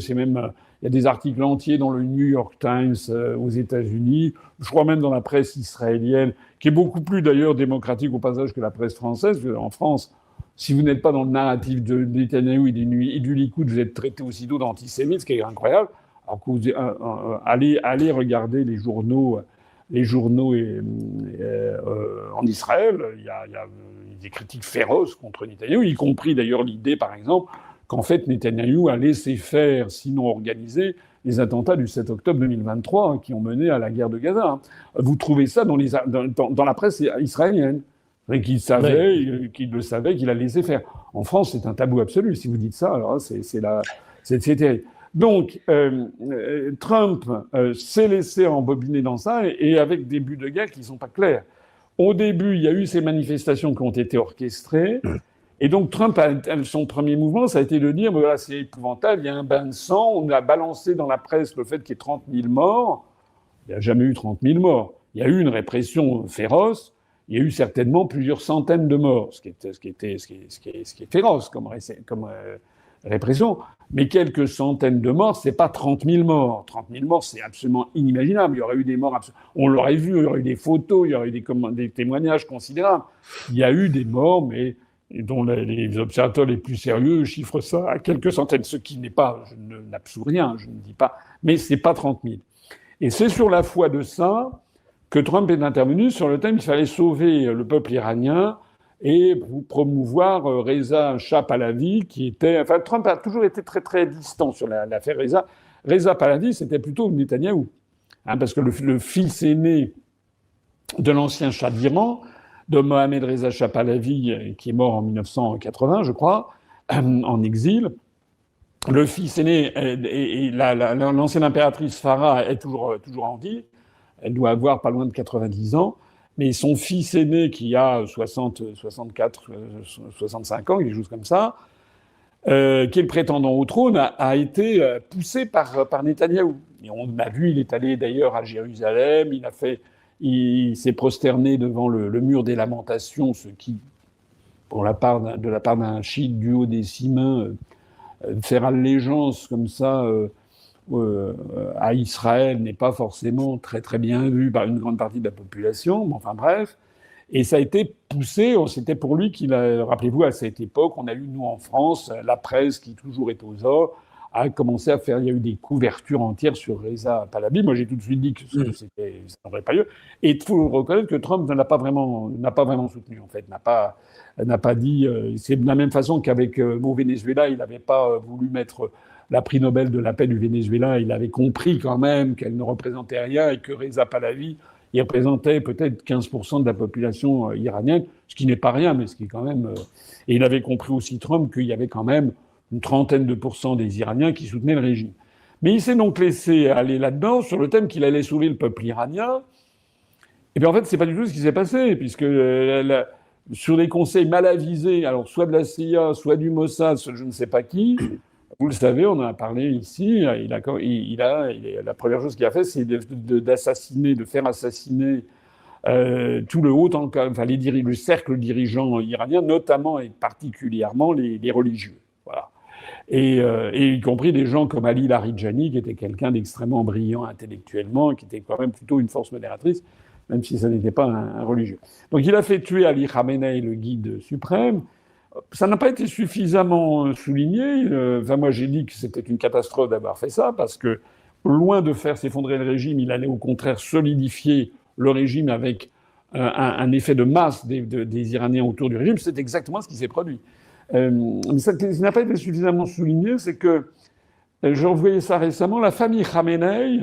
il y a des articles entiers dans le New York Times aux États-Unis, je crois même dans la presse israélienne, qui est beaucoup plus d'ailleurs démocratique au passage que la presse française. En France, si vous n'êtes pas dans le narratif de Netanyahou et du Likoud, vous êtes traité aussitôt d'antisémite, ce qui est incroyable. Alors que allez regarder les journaux en Israël, il y a des critiques féroces contre Netanyahou, y compris d'ailleurs l'idée, par exemple, qu'en fait Netanyahou a laissé faire, sinon organisé, les attentats du 7 octobre 2023 qui ont mené à la guerre de Gaza. Vous trouvez ça dans la presse israélienne, qu'il savait, qu'il le savait, qu'il a laissé faire. En France, c'est un tabou absolu. Si vous dites ça, alors c'est terrible. Donc, Trump s'est laissé embobiner dans ça et avec des buts de guerre qui ne sont pas clairs. Au début, il y a eu ces manifestations qui ont été orchestrées. Et donc, Trump, son premier mouvement, ça a été de dire, voilà, c'est épouvantable, il y a un bain de sang, on a balancé dans la presse le fait qu'il y ait 30 000 morts. Il n'y a jamais eu 30 000 morts. Il y a eu une répression féroce. Il y a eu certainement plusieurs centaines de morts, ce qui est féroce comme répression. Mais quelques centaines de morts, c'est pas 30 000 morts. 30 000 morts, c'est absolument inimaginable. Il y aurait eu des morts, on l'aurait vu, il y aurait eu des photos, il y aurait eu des témoignages considérables. Il y a eu des morts, mais dont les observateurs les plus sérieux chiffrent ça à quelques centaines, ce qui n'est pas, je n'absous rien, je ne dis pas, mais c'est pas 30 000. Et c'est sur la foi de ça que Trump est intervenu sur le thème qu'il fallait sauver le peuple iranien et promouvoir Reza Shah Pahlavi, qui était... Enfin, Trump a toujours été très, très distant sur l'affaire Reza. Reza Pahlavi, c'était plutôt Netanyahou. Parce que le fils aîné de l'ancien Shah d'Iran, de Mohamed Reza Shah Pahlavi, qui est mort en 1980, je crois, en exil, le fils aîné et l'ancienne impératrice Farah est toujours en vie. Elle doit avoir pas loin de 90 ans. Mais son fils aîné, qui a 64, 65 ans, quelque chose comme ça, qui est le prétendant au trône, a été poussé par Netanyahou. Et on a vu, il est allé d'ailleurs à Jérusalem, il s'est prosterné devant le mur des lamentations, ce qui, de la part d'un chiite du haut des 6 mains, faire allégeance comme ça à Israël n'est pas forcément très très bien vu par une grande partie de la population, mais enfin bref. Et ça a été poussé, c'était pour lui qu'il a, rappelez-vous, à cette époque, on a eu, nous en France, la presse qui toujours est aux ors, a commencé à faire, il y a eu des couvertures entières sur Reza Pahlavi. Moi, j'ai tout de suite dit que ça n'aurait pas lieu. Et il faut reconnaître que Trump n'a pas vraiment soutenu, en fait, n'a pas dit, c'est de la même façon qu'avec au Venezuela, il n'avait pas voulu mettre la prix Nobel de la paix du Venezuela, il avait compris quand même qu'elle ne représentait rien et que Reza Pahlavi, il représentait peut-être 15% de la population iranienne, ce qui n'est pas rien, mais ce qui est quand même... Et il avait compris aussi, Trump, qu'il y avait quand même une trentaine de pourcents des Iraniens qui soutenaient le régime. Mais il s'est donc laissé aller là-dedans sur le thème qu'il allait sauver le peuple iranien. Et bien en fait, c'est pas du tout ce qui s'est passé, puisque sur des conseils mal avisés, alors soit de la CIA, soit du Mossad, soit je ne sais pas qui... Vous le savez, on en a parlé ici. La première chose qu'il a fait, c'est de faire assassiner tout le haut, enfin le cercle dirigeant iranien, notamment et particulièrement les religieux. Voilà. Et y compris des gens comme Ali Larijani, qui était quelqu'un d'extrêmement brillant intellectuellement, qui était quand même plutôt une force modératrice, même si ça n'était pas un religieux. Donc il a fait tuer Ali Khamenei, le guide suprême. Ça n'a pas été suffisamment souligné. Enfin, moi, j'ai dit que c'était une catastrophe d'avoir fait ça, parce que loin de faire s'effondrer le régime, il allait au contraire solidifier le régime avec un effet de masse des Iraniens autour du régime. C'est exactement ce qui s'est produit. Mais ce qui n'a pas été suffisamment souligné, c'est que, je revoyais ça récemment, la famille Khamenei,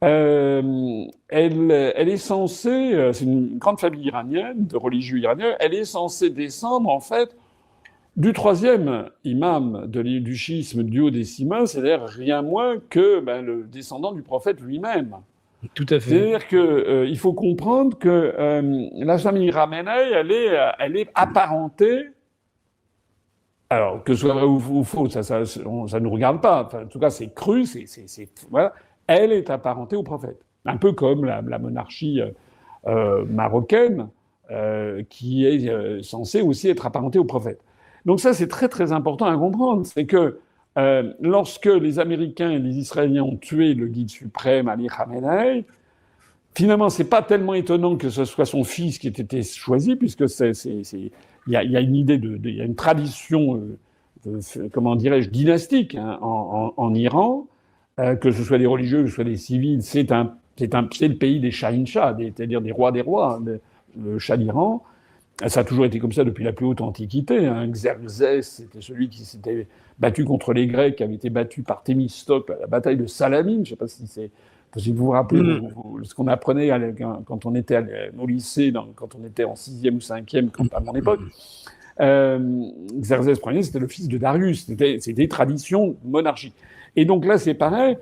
elle est censée, c'est une grande famille iranienne, de religieux iraniens, elle est censée descendre, en fait, du troisième imam du chiisme duodécimain, c'est-à-dire rien moins que le descendant du prophète lui-même. Tout à fait. C'est-à-dire qu'il faut comprendre que la famille Khamenei, elle est apparentée. Alors, que ce soit vrai ou faux, ça nous regarde pas. Enfin, en tout cas, c'est cru, voilà. Elle est apparentée au prophète. Un peu comme la monarchie marocaine, qui est censée aussi être apparentée au prophète. Donc ça, c'est très très important à comprendre. C'est que lorsque les Américains et les Israéliens ont tué le guide suprême, Ali Khamenei, finalement, c'est pas tellement étonnant que ce soit son fils qui ait été choisi, puisque il y a une idée il y a une tradition, comment dirais-je, dynastique en Iran, que ce soit des religieux, que ce soit des civils, c'est le pays des Shahinshahs, c'est-à-dire des rois, le Shah d'Iran. Ça a toujours été comme ça depuis la plus haute antiquité. Xerxès, c'était celui qui s'était battu contre les Grecs, qui avait été battu par Thémistocle à la bataille de Salamine. Je ne sais pas si vous vous rappelez ce qu'on apprenait quand on était au lycée, quand on était en 6e ou 5e, à mon époque. Xerxès Ier, c'était le fils de Darius. C'était des traditions monarchiques. Et donc là, c'est pareil.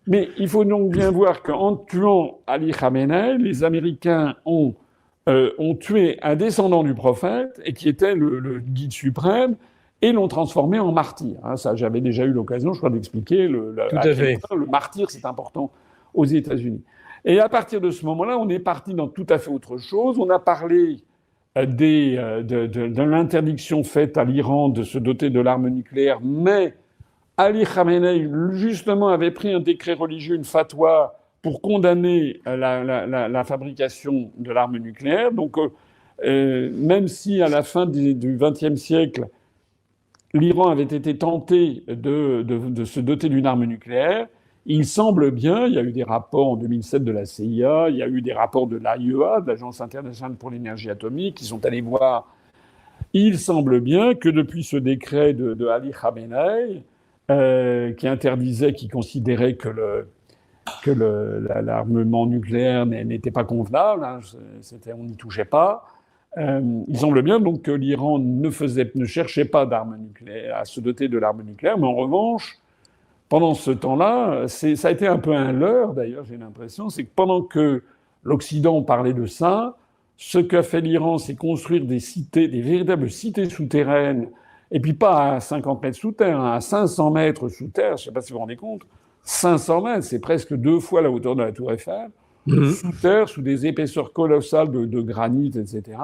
Mais il faut donc bien voir qu'en tuant Ali Khamenei, les Américains ont tué un descendant du prophète, et qui était le guide suprême, et l'ont transformé en martyr. Ça, j'avais déjà eu l'occasion, je crois, d'expliquer à quel point le martyr, c'est important aux États-Unis. Et à partir de ce moment-là, on est parti dans tout à fait autre chose. On a parlé de l'interdiction faite à l'Iran de se doter de l'arme nucléaire, mais Ali Khamenei, justement, avait pris un décret religieux, une fatwa, pour condamner la fabrication de l'arme nucléaire. Donc, même si à la fin du XXe siècle, l'Iran avait été tenté de se doter d'une arme nucléaire, il semble bien, il y a eu des rapports en 2007 de la CIA, il y a eu des rapports de l'AIEA, de l'Agence internationale pour l'énergie atomique, qui sont allés voir. Il semble bien que depuis ce décret de Ali Khamenei, qui considérait que l'armement nucléaire n'était pas convenable, on n'y touchait pas. Il semble bien donc que l'Iran ne cherchait pas d'armes nucléaires, à se doter de l'arme nucléaire, mais en revanche, pendant ce temps-là, ça a été un peu un leurre, d'ailleurs, j'ai l'impression, c'est que pendant que l'Occident parlait de ça, ce qu'a fait l'Iran, c'est construire des véritables cités souterraines, et puis pas à 50 mètres sous terre, à 500 mètres sous terre, je ne sais pas si vous vous rendez compte, 500 mètres, c'est presque 2 fois la hauteur de la Tour Eiffel, sous terre, sous des épaisseurs colossales de granit, etc.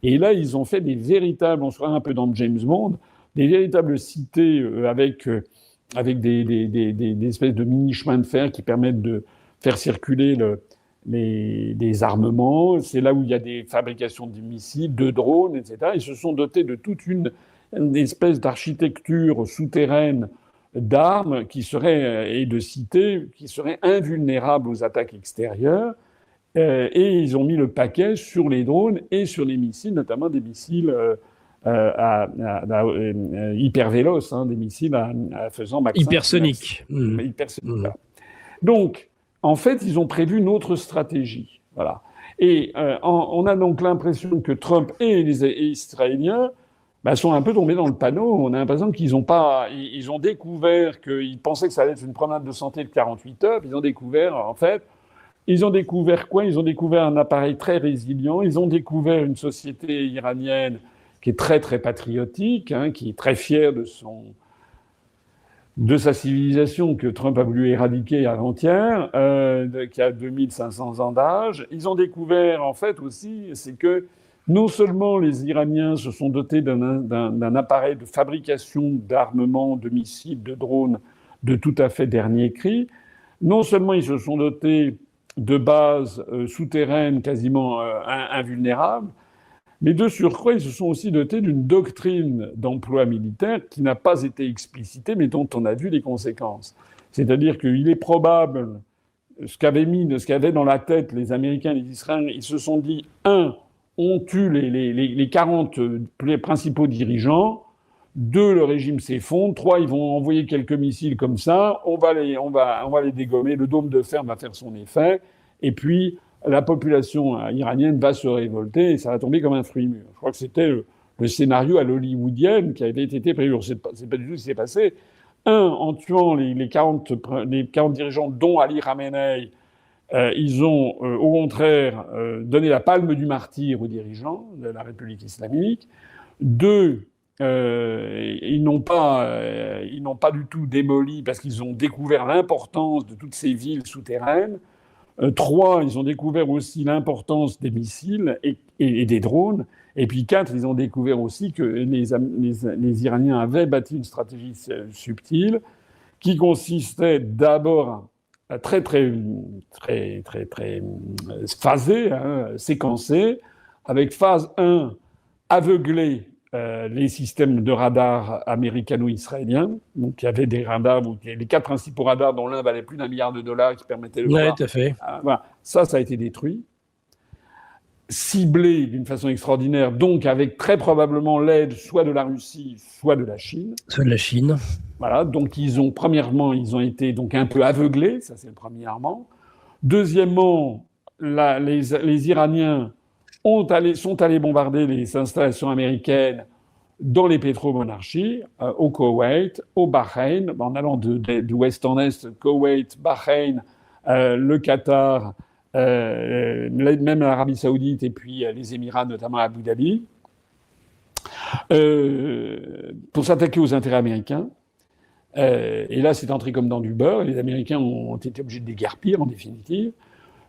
Et là, ils ont fait des véritables, on se croit un peu dans James Bond, des véritables cités avec des espèces de mini chemins de fer qui permettent de faire circuler des armements. C'est là où il y a des fabrications de missiles, de drones, etc. Ils se sont dotés de toute une espèce d'architecture souterraine d'armes et de cités qui seraient invulnérables aux attaques extérieures. Et ils ont mis le paquet sur les drones et sur les missiles, notamment des missiles hyper véloces, des missiles faisant Mach 5. Hypersoniques. Hypersoniques. Donc, en fait, ils ont prévu une autre stratégie. Voilà. Et on a donc l'impression que Trump et les Israéliens sont un peu tombés dans le panneau. On a l'impression qu'ils ont découvert qu'ils pensaient que ça allait être une promenade de santé de 48 heures. Ils ont découvert, en fait, ils ont découvert quoi? Ils ont découvert un appareil très résilient. Ils ont découvert une société iranienne qui est très, très patriotique, qui est très fière de sa civilisation que Trump a voulu éradiquer avant-hier, qui a 2500 ans d'âge. Ils ont découvert, en fait, aussi, c'est que Non seulement les Iraniens se sont dotés d'un appareil de fabrication d'armements, de missiles, de drones de tout à fait dernier cri, non seulement ils se sont dotés de bases souterraines quasiment invulnérables, mais de surcroît, ils se sont aussi dotés d'une doctrine d'emploi militaire qui n'a pas été explicitée, mais dont on a vu les conséquences. C'est-à-dire qu'il est probable, ce qu'avaient dans la tête les Américains et les Israéliens, ils se sont dit, on tue les 40 principaux dirigeants, 2, le régime s'effondre, 3, ils vont envoyer quelques missiles comme ça, on va les dégommer, le dôme de fer va faire son effet, et puis la population iranienne va se révolter et ça va tomber comme un fruit mûr. Je crois que c'était le scénario à l'hollywoodienne qui avait été prévu. C'est pas du tout ce qui s'est passé. En tuant les 40 dirigeants, dont Ali Khamenei, ils ont au contraire donné la palme du martyre aux dirigeants de la République islamique. 2, ils n'ont pas du tout démoli parce qu'ils ont découvert l'importance de toutes ces villes souterraines. 3, ils ont découvert aussi l'importance des missiles et des drones. Et puis 4, ils ont découvert aussi que les Iraniens avaient bâti une stratégie subtile qui consistait d'abord très phasée, séquencée, avec phase 1, aveugler les systèmes de radars américano-israéliens. Donc, il y avait des radars, les 4 principaux radars, dont l'un valait plus d'$1 milliard qui permettaient de voir. Tout à fait. Voilà. Ça a été détruit. Ciblé d'une façon extraordinaire, donc avec très probablement l'aide soit de la Russie, soit de la Chine. Soit de la Chine. Voilà. Donc, premièrement, ils ont été donc un peu aveuglés. Ça, c'est premièrement. Deuxièmement, les Iraniens sont allés bombarder les installations américaines dans les pétromonarchies, au Koweït, au Bahreïn, en allant de ouest en est, Koweït, Bahreïn, le Qatar, même l'Arabie Saoudite et puis les Émirats, notamment Abu Dhabi, pour s'attaquer aux intérêts américains. Et là, c'est entré comme dans du beurre. Les Américains ont été obligés de déguerpir, en définitive.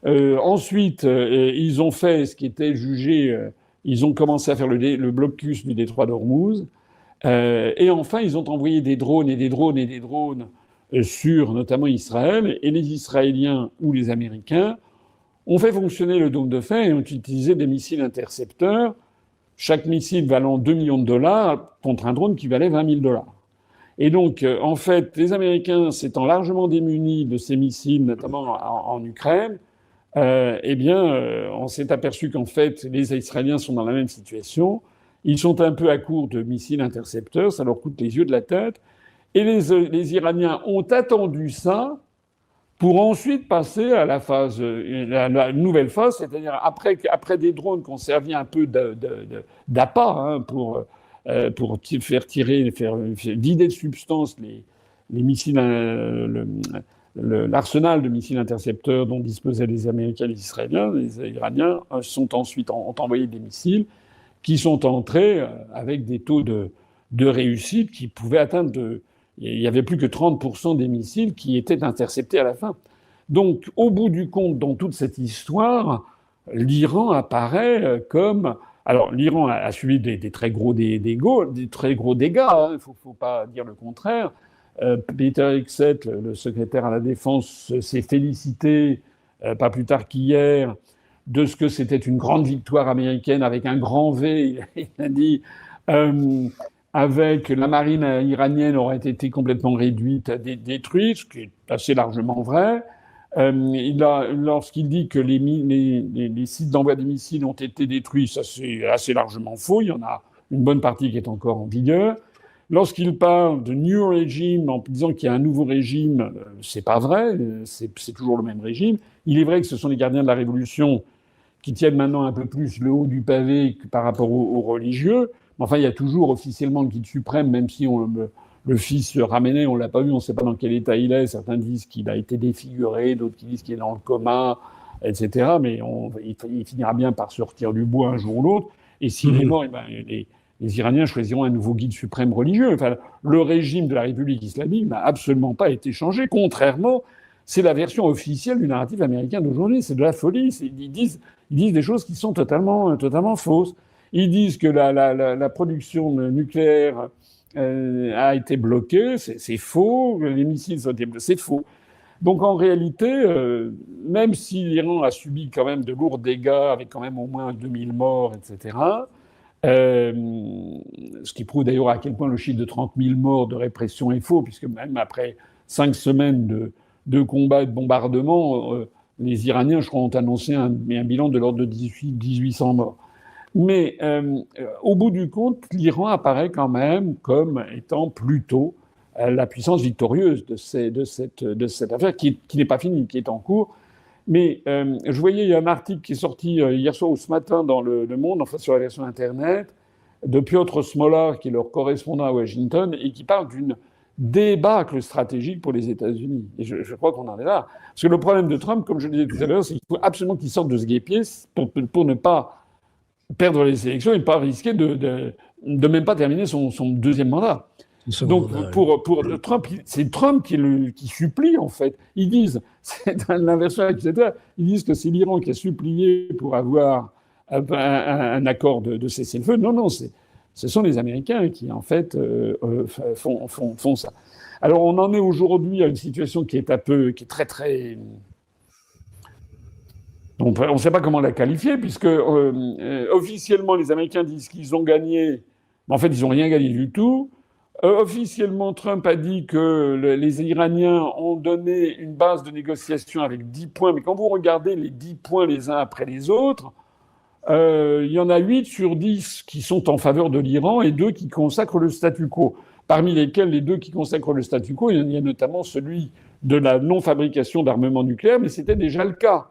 Ensuite, ils ont fait ce qui était jugé. Ils ont commencé à faire le blocus du détroit d'Ormuz. Et enfin, ils ont envoyé des drones et des drones et des drones sur notamment Israël. Et les Israéliens ou les Américains ont fait fonctionner le dôme de fer et ont utilisé des missiles intercepteurs. Chaque missile valant $2 millions contre un drone qui valait $20 000. Et donc, en fait, les Américains s'étant largement démunis de ces missiles, notamment en Ukraine, on s'est aperçu qu'en fait, les Israéliens sont dans la même situation. Ils sont un peu à court de missiles intercepteurs, ça leur coûte les yeux de la tête. Et les Iraniens ont attendu ça pour ensuite passer à la nouvelle phase, c'est-à-dire après des drones qui ont servi un peu d'appât pour vider de substance les missiles, l'arsenal de missiles intercepteurs dont disposaient les Américains et les Israéliens. Les Iraniens ont envoyé des missiles qui sont entrés avec des taux de réussite qui pouvaient atteindre il y avait plus que 30% des missiles qui étaient interceptés à la fin. Donc, au bout du compte, dans toute cette histoire, l'Iran apparaît comme... Alors, l'Iran a subi des très gros dégâts, il ne faut pas dire le contraire. Peter Hegseth, le secrétaire à la Défense, s'est félicité, pas plus tard qu'hier, de ce que c'était une grande victoire américaine avec un grand V. Il a dit... avec la marine iranienne aurait été complètement réduite, détruite, ce qui est assez largement vrai. Lorsqu'il dit que les sites d'envoi des missiles ont été détruits, ça c'est assez largement faux. Il y en a une bonne partie qui est encore en vigueur. Lorsqu'il parle de new regime en disant qu'il y a un nouveau régime, c'est pas vrai. C'est toujours le même régime. Il est vrai que ce sont les gardiens de la révolution qui tiennent maintenant un peu plus le haut du pavé par rapport aux religieux. Enfin, il y a toujours officiellement le guide suprême, même si le fils Khamenei, on l'a pas vu, on ne sait pas dans quel état il est. Certains disent qu'il a été défiguré, d'autres qui disent qu'il est dans le coma, etc. Mais il finira bien par sortir du bois un jour ou l'autre. Et s'il est mort, les Iraniens choisiront un nouveau guide suprême religieux. Enfin, le régime de la République islamique n'a absolument pas été changé. Contrairement, c'est la version officielle du narratif américain d'aujourd'hui. C'est de la folie. Ils disent des choses qui sont totalement fausses. Ils disent que la production nucléaire a été bloquée. C'est faux. Les missiles ont été bloqués. C'est faux. Donc en réalité, même si l'Iran a subi quand même de lourds dégâts, avec quand même au moins 2000 morts, etc., ce qui prouve d'ailleurs à quel point le chiffre de 30 000 morts de répression est faux, puisque même après 5 semaines de combats et de bombardements, les Iraniens, je crois, ont annoncé un bilan de l'ordre de 1800 morts. Mais au bout du compte, l'Iran apparaît quand même comme étant plutôt la puissance victorieuse de cette affaire, qui n'est pas finie, qui est en cours. Mais je voyais, il y a un article qui est sorti hier soir ou ce matin dans Le Monde, enfin sur la version Internet, de Piotr Smolar, qui est leur correspondant à Washington, et qui parle d'une débâcle stratégique pour les États-Unis. Et je crois qu'on en est là. Parce que le problème de Trump, comme je le disais tout à l'heure, c'est qu'il faut absolument qu'il sorte de ce guêpier pour ne pas perdre les élections et ne pas risquer de même pas terminer son deuxième mandat. Donc pour Trump, c'est Trump qui supplie en fait. Ils disent, c'est l'inversion accusatoire, ils disent que c'est l'Iran qui a supplié pour avoir un accord de cessez-le-feu. Non, ce sont les Américains qui en fait font ça. Alors on en est aujourd'hui à une situation qui est très très... On ne sait pas comment la qualifier, puisque officiellement les Américains disent qu'ils ont gagné, mais en fait ils n'ont rien gagné du tout. Officiellement, Trump a dit que les Iraniens ont donné une base de négociation avec 10 points, mais quand vous regardez les 10 points les uns après les autres, il y en a 8 sur 10 qui sont en faveur de l'Iran et 2 qui consacrent le statu quo. Parmi lesquels les 2 qui consacrent le statu quo, il y a notamment celui de la non-fabrication d'armement nucléaire, mais c'était déjà le cas.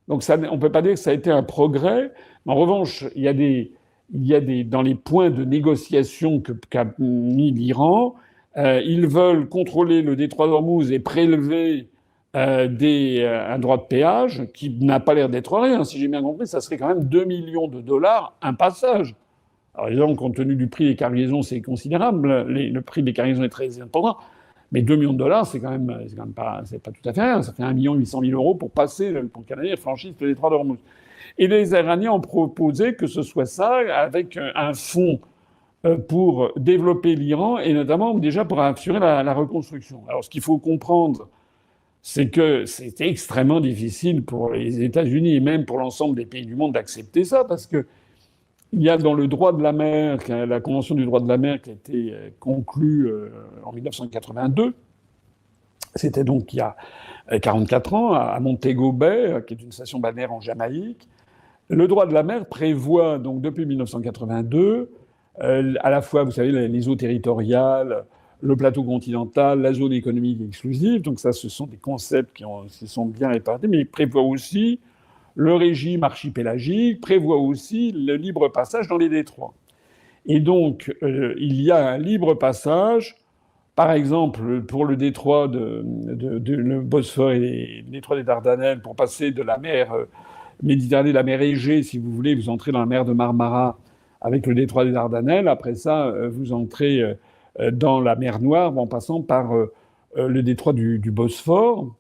Donc ça, on ne peut pas dire que ça a été un progrès. En revanche, il y a dans les points de négociation qu'a mis l'Iran, ils veulent contrôler le détroit d'Ormuz et prélever un droit de péage qui n'a pas l'air d'être rien. Si j'ai bien compris, ça serait quand même 2 millions de dollars un passage. Alors évidemment, compte tenu du prix des cargaisons, c'est considérable. Le prix des cargaisons est très important. Mais 2 millions de dollars, c'est quand même pas tout à fait rien. Ça fait 1 800 000 euros pour passer, le pont canadien franchisse le détroit d'Ormuz. Et les Iraniens ont proposé que ce soit ça, avec un fonds pour développer l'Iran, et notamment déjà pour assurer la reconstruction. Alors ce qu'il faut comprendre, c'est que c'était extrêmement difficile pour les États-Unis et même pour l'ensemble des pays du monde d'accepter ça, parce que il y a dans le droit de la mer, la Convention du droit de la mer qui a été conclue en 1982, c'était donc il y a 44 ans, à Montego Bay, qui est une station balnéaire en Jamaïque. Le droit de la mer prévoit, donc depuis 1982, à la fois, vous savez, les eaux territoriales, le plateau continental, la zone économique exclusive. Donc ça, ce sont des concepts qui sont bien répartis, mais il prévoit aussi le régime archipélagique, prévoit aussi le libre passage dans les détroits. Et donc, il y a un libre passage, par exemple, pour le détroit le Bosphore et le détroit des Dardanelles, pour passer de la mer Méditerranée, la mer Égée, si vous voulez, vous entrez dans la mer de Marmara avec le détroit des Dardanelles. Après ça, vous entrez dans la mer Noire en passant par le détroit du Bosphore.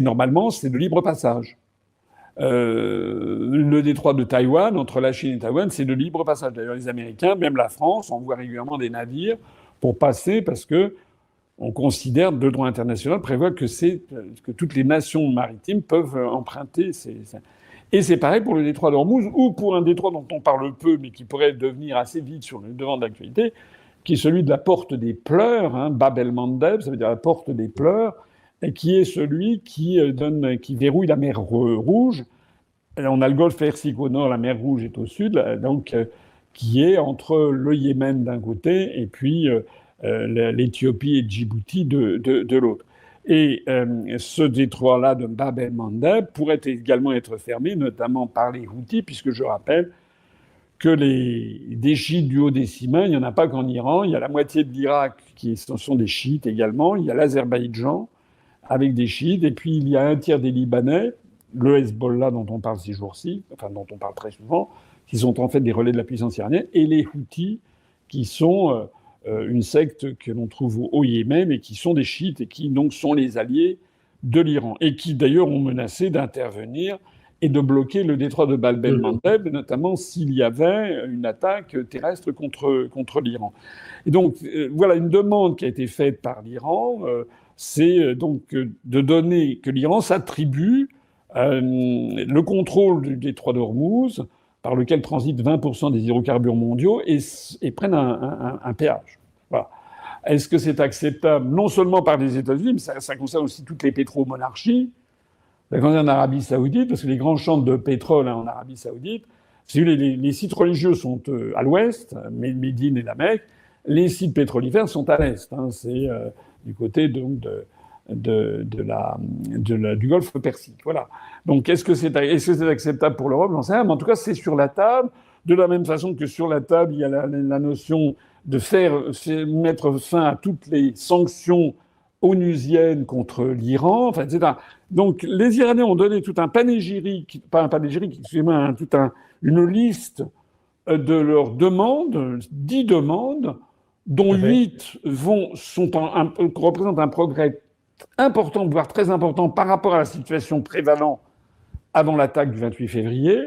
Normalement, c'est de libre passage. Le détroit de Taïwan, entre la Chine et Taïwan, c'est de libre passage. D'ailleurs, les Américains, même la France, envoient régulièrement des navires pour passer parce que on considère, le droit international prévoit que toutes les nations maritimes peuvent emprunter Et c'est pareil pour le détroit d'Ormuz ou pour un détroit dont on parle peu, mais qui pourrait devenir assez vite sur le devant de l'actualité, qui est celui de la porte des pleurs, Bab el-Mandeb, ça veut dire la porte des pleurs, et qui est celui qui verrouille la mer Rouge. Et on a le golfe Persique au nord, la mer Rouge est au sud, donc qui est entre le Yémen d'un côté et puis l'Éthiopie et Djibouti de l'autre. Et ce détroit-là de Bab el-Mandeb pourrait également être fermé, notamment par les Houthis, puisque je rappelle que des chiites du Haut-Décimain, il n'y en a pas qu'en Iran. Il y a la moitié de l'Irak qui sont des chiites également. Il y a l'Azerbaïdjan avec des chiites. Et puis il y a un tiers des Libanais, le Hezbollah dont on parle ces jours-ci, enfin dont on parle très souvent, qui sont en fait des relais de la puissance iranienne, et les Houthis, qui sont une secte que l'on trouve au Yémen et qui sont des chiites et qui donc sont les alliés de l'Iran. Et qui d'ailleurs ont menacé d'intervenir et de bloquer le détroit de Bab el-Mandeb, notamment s'il y avait une attaque terrestre contre l'Iran. Et donc, voilà une demande qui a été faite par l'Iran, c'est donc de donner que l'Iran s'attribue le contrôle du détroit d'Ormuz, par lequel transitent 20% des hydrocarbures mondiaux, et prennent un péage. Voilà. Est-ce que c'est acceptable non seulement par les États-Unis, mais ça concerne aussi toutes les pétromonarchies, ça concerne l'Arabie saoudite, parce que les grands champs de pétrole en Arabie saoudite, les sites religieux sont à l'ouest, Médine et la Mecque, les sites pétrolifères sont à l'est. C'est du côté donc du Golfe Persique. Voilà. Donc, est-ce que c'est acceptable pour l'Europe? J'en sais rien, mais en tout cas, c'est sur la table. De la même façon que sur la table, il y a la notion de mettre fin à toutes les sanctions onusiennes contre l'Iran, enfin, etc. Donc, les Iraniens ont donné tout un panégyrique, pas un panégyrique, excusez-moi, une liste de leurs demandes, 10 demandes, dont 8 représentent un progrès important, voire très important, par rapport à la situation prévalente avant l'attaque du 28 février.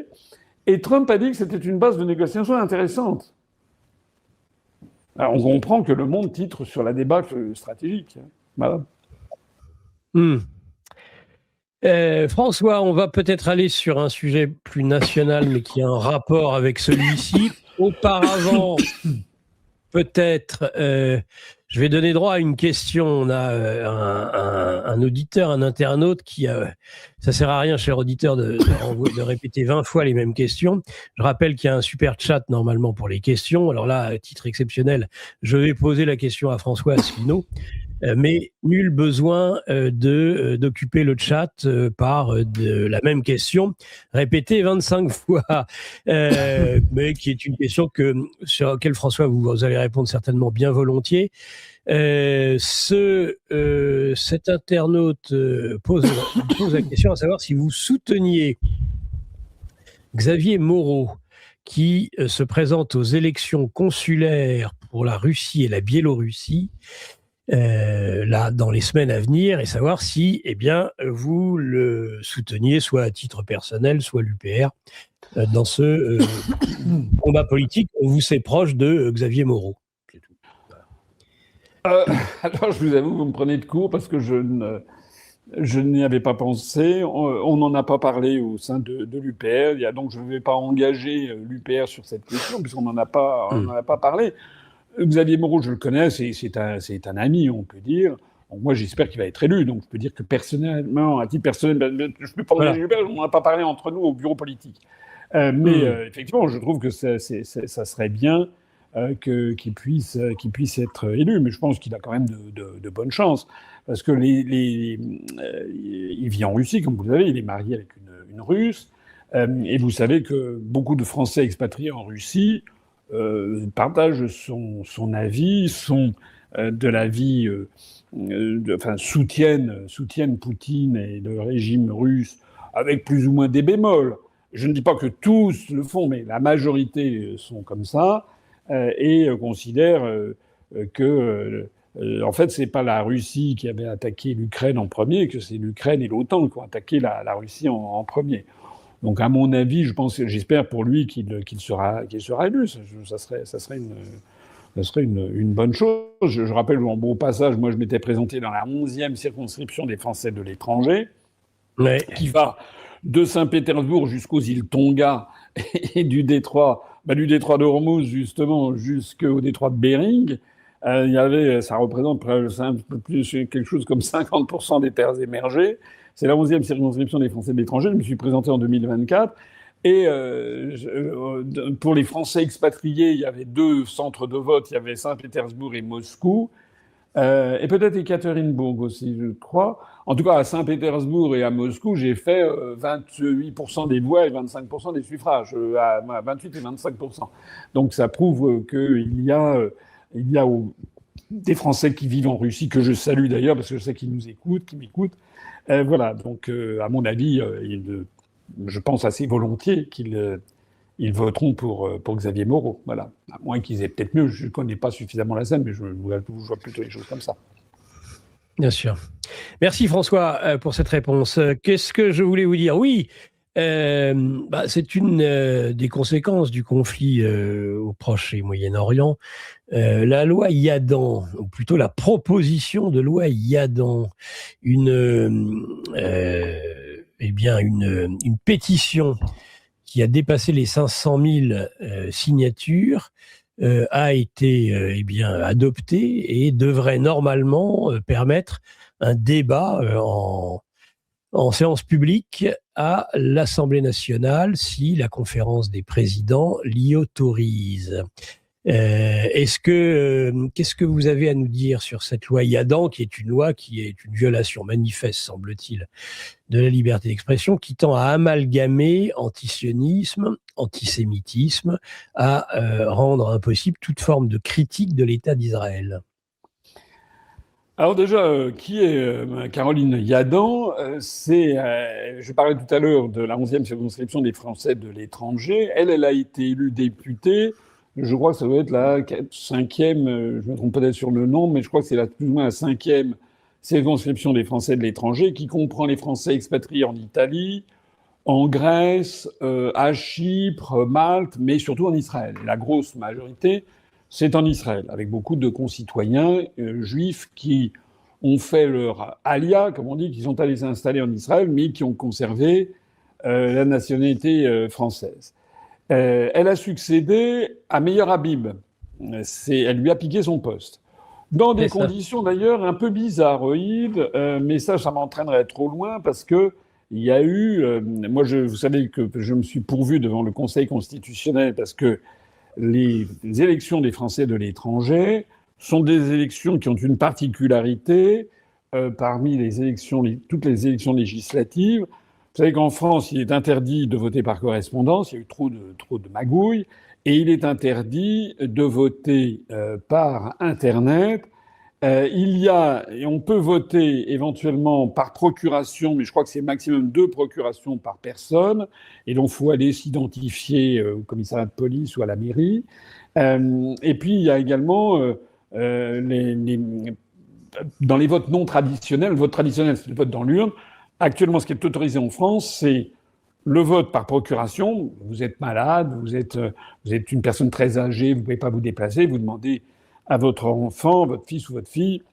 Et Trump a dit que c'était une base de négociation intéressante. Alors, on comprend que le Monde titre sur la débâcle stratégique. Voilà. François, on va peut-être aller sur un sujet plus national, mais qui a un rapport avec celui-ci. Auparavant, peut-être, je vais donner droit à une question. On a un auditeur, un internaute qui a... Ça sert à rien, cher auditeur, de répéter 20 fois les mêmes questions. Je rappelle qu'il y a un super chat normalement pour les questions. Alors là, à titre exceptionnel, je vais poser la question à François Asselineau. Mais nul besoin d'occuper le chat par de la même question répétée 25 fois, mais qui est une question sur laquelle, François, vous allez répondre certainement bien volontiers. Cet internaute pose la question à savoir si vous souteniez Xavier Moreau, qui se présente aux élections consulaires pour la Russie et la Biélorussie, là, dans les semaines à venir, et savoir si, vous le souteniez, soit à titre personnel, soit l'UPR, dans ce combat politique. On vous est proche de Xavier Moreau. C'est tout. Alors, je vous avoue, vous me prenez de court parce que je n'y avais pas pensé. On n'en a pas parlé au sein de l'UPR. Donc, je ne vais pas engager l'UPR sur cette question puisqu'on n'en a pas parlé. Xavier Moreau, je le connais, c'est un ami, on peut dire. Donc moi, j'espère qu'il va être élu. Donc je peux dire que personnellement, à titre personnel, je peux pas engager l'UPR, on n'en a pas parlé entre nous au bureau politique. Effectivement, je trouve que ça serait bien qu'il puisse être élu, mais je pense qu'il a quand même de bonnes chances. Parce que il vit en Russie, comme vous le savez, il est marié avec une Russe, et vous savez que beaucoup de Français expatriés en Russie partagent son avis, sont de l'avis, soutiennent Poutine et le régime russe avec plus ou moins des bémols. Je ne dis pas que tous le font, mais la majorité sont comme ça et considèrent que en fait, c'est pas la Russie qui avait attaqué l'Ukraine en premier, que c'est l'Ukraine et l'OTAN qui ont attaqué la Russie en premier. Donc, à mon avis, j'espère pour lui qu'il sera élu. Ça serait une bonne chose. Je rappelle, au passage, moi, je m'étais présenté dans la 11e circonscription des Français de l'étranger, qui va de Saint-Pétersbourg jusqu'aux îles Tonga et du détroit d'Ormuz, justement, jusqu'au détroit de Bering. Ça représente quelque chose comme 50% des terres émergées. C'est la 11e circonscription des Français de l'étranger. Je me suis présenté en 2024. Et pour les Français expatriés, il y avait 2 centres de vote. Il y avait Saint-Pétersbourg et Moscou. Et peut-être Ekaterinbourg aussi, je crois. En tout cas, à Saint-Pétersbourg et à Moscou, j'ai fait 28% des voix et 25% des suffrages. 28 et 25%. Donc ça prouve qu'il y a des Français qui vivent en Russie, que je salue d'ailleurs, parce que je sais qu'ils nous écoutent, qu'ils m'écoutent. Voilà, donc à mon avis, je pense assez volontiers qu'ils voteront pour Xavier Moreau. Voilà, à moins qu'ils aient peut-être mieux. Je ne connais pas suffisamment la scène, mais je vois plutôt les choses comme ça. Bien sûr. Merci François pour cette réponse. Qu'est-ce que je voulais vous dire ? Oui, C'est une des conséquences du conflit au Proche et Moyen-Orient. La loi Yadan, ou plutôt la proposition de loi Yadan, une pétition qui a dépassé les 500 000 signatures, a été adoptée et devrait normalement permettre un débat en séance publique à l'Assemblée nationale si la conférence des présidents l'y autorise. Qu'est-ce que vous avez à nous dire sur cette loi Yadan, qui est une loi qui est une violation manifeste, semble-t-il, de la liberté d'expression, qui tend à amalgamer antisionisme, antisémitisme, à rendre impossible toute forme de critique de l'État d'Israël? Alors déjà, qui est Caroline Yadan? Je parlais tout à l'heure de la 11e circonscription des Français de l'étranger. Elle a été élue députée. Je crois que ça doit être la 5e, je me trompe peut-être sur le nom, mais je crois que c'est plus ou moins la 5e circonscription des Français de l'étranger, qui comprend les Français expatriés en Italie, en Grèce, à Chypre, Malte, mais surtout en Israël. Et la grosse majorité, c'est en Israël, avec beaucoup de concitoyens juifs qui ont fait leur alia, comme on dit, qui sont allés s'installer en Israël, mais qui ont conservé la nationalité française. Elle a succédé à Meir Habib. Elle lui a piqué son poste. Dans des conditions d'ailleurs un peu bizarroïdes, mais ça m'entraînerait trop loin parce que il y a eu... vous savez que je me suis pourvu devant le Conseil constitutionnel parce que les élections des Français de l'étranger sont des élections qui ont une particularité parmi toutes les élections législatives. Vous savez qu'en France, il est interdit de voter par correspondance, il y a eu trop de magouilles, et il est interdit de voter par Internet. On peut voter éventuellement par procuration, mais je crois que c'est maximum 2 procurations par personne, et donc il faut aller s'identifier au commissariat de police ou à la mairie. Et puis il y a également dans les votes non traditionnels, le vote traditionnel c'est le vote dans l'urne. Actuellement, ce qui est autorisé en France, c'est le vote par procuration. Vous êtes malade, vous êtes une personne très âgée, vous ne pouvez pas vous déplacer, vous demandez à votre enfant, votre fils ou votre fille,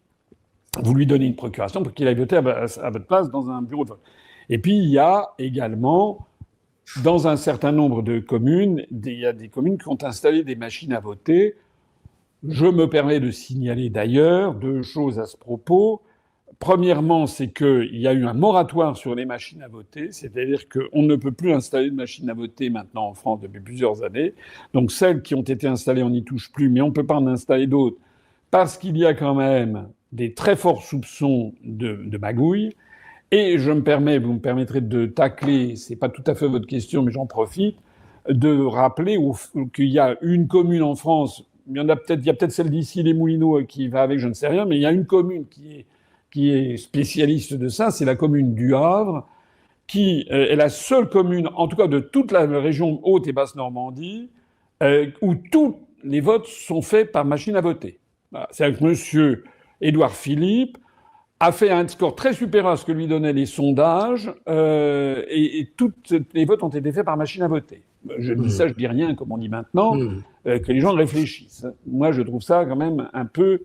vous lui donnez une procuration pour qu'il aille voter à votre place dans un bureau de vote. Et puis, il y a également, dans un certain nombre de communes, il y a des communes qui ont installé des machines à voter. Je me permets de signaler d'ailleurs 2 choses à ce propos. Premièrement, c'est qu'il y a eu un moratoire sur les machines à voter, c'est-à-dire qu'on ne peut plus installer de machines à voter maintenant en France depuis plusieurs années. Donc celles qui ont été installées, on n'y touche plus, mais on ne peut pas en installer d'autres parce qu'il y a quand même des très forts soupçons de magouille. Et vous me permettrez de tacler, c'est pas tout à fait votre question, mais j'en profite, de rappeler qu'il y a une commune en France, il y a peut-être celle d'ici, les Moulineaux, qui va avec, je ne sais rien, mais il y a une commune qui est spécialiste de ça, c'est la commune du Havre, qui est la seule commune, en tout cas de toute la région Haute et Basse-Normandie, où tous les votes sont faits par machine à voter. Voilà. C'est-à-dire que monsieur Édouard Philippe a fait un score très supérieur à ce que lui donnaient les sondages, et tous les votes ont été faits par machine à voter. Je dis ça, je dis rien, comme on dit maintenant, que les gens réfléchissent. Moi, je trouve ça quand même un peu,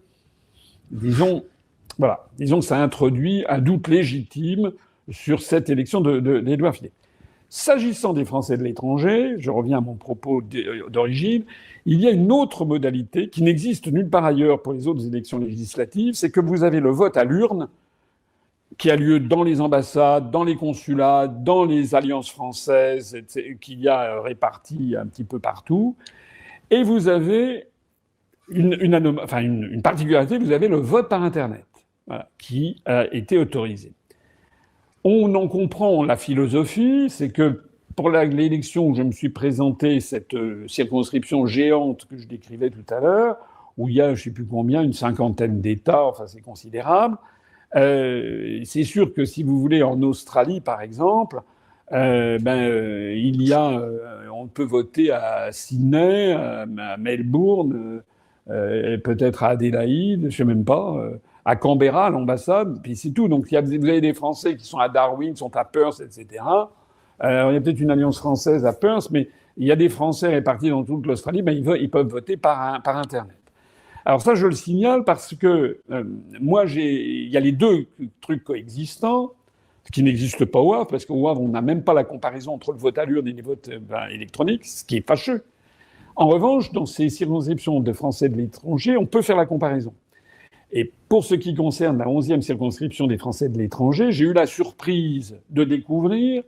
disons que ça introduit un doute légitime sur cette élection d'Édouard Philippe. S'agissant des Français de l'étranger, je reviens à mon propos d'origine, il y a une autre modalité qui n'existe nulle part ailleurs pour les autres élections législatives, c'est que vous avez le vote à l'urne qui a lieu dans les ambassades, dans les consulats, dans les alliances françaises, qu'il y a réparties un petit peu partout. Et vous avez une particularité, vous avez le vote par Internet, voilà, qui a été autorisé. On en comprend la philosophie, c'est que pour l'élection où je me suis présenté, cette circonscription géante que je décrivais tout à l'heure, où il y a, je ne sais plus combien, une 50aine d'États, enfin c'est considérable, c'est sûr que si vous voulez, en Australie par exemple, on peut voter à Sydney, à Melbourne, peut-être à Adélaïde, je ne sais même pas, à Canberra, à l'ambassade, puis c'est tout. Donc vous avez des Français qui sont à Darwin, qui sont à Perth, etc. Alors, il y a peut-être une alliance française à Perth, mais il y a des Français répartis dans toute l'Australie, ben, ils peuvent voter par Internet. Alors ça, je le signale parce que moi, il y a les deux trucs coexistants, ce qui n'existe pas au Havre, parce qu'au Havre, on n'a même pas la comparaison entre le vote à l'urne et les votes électroniques, ce qui est fâcheux. En revanche, dans ces circonscriptions de Français de l'étranger, on peut faire la comparaison. Et pour ce qui concerne la 11e circonscription des Français de l'étranger, j'ai eu la surprise de découvrir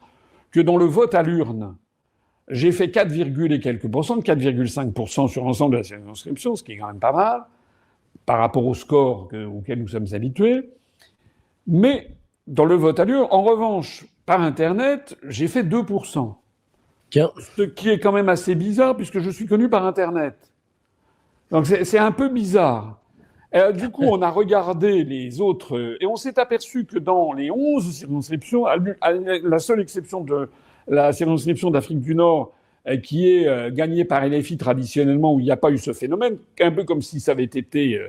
que dans le vote à l'urne, j'ai fait 4, et quelques pourcents, 4,5% sur l'ensemble de la circonscription, ce qui est quand même pas mal, par rapport au score auquel nous sommes habitués. Mais dans le vote à l'urne, en revanche, par Internet, j'ai fait 2%. Tiens. Ce qui est quand même assez bizarre, puisque je suis connu par Internet. Donc c'est un peu bizarre. Du coup, on a regardé les autres, et on s'est aperçu que dans les 11 circonscriptions, à la seule exception de la circonscription d'Afrique du Nord, qui est gagnée par LFI traditionnellement, où il n'y a pas eu ce phénomène, un peu comme si ça avait été,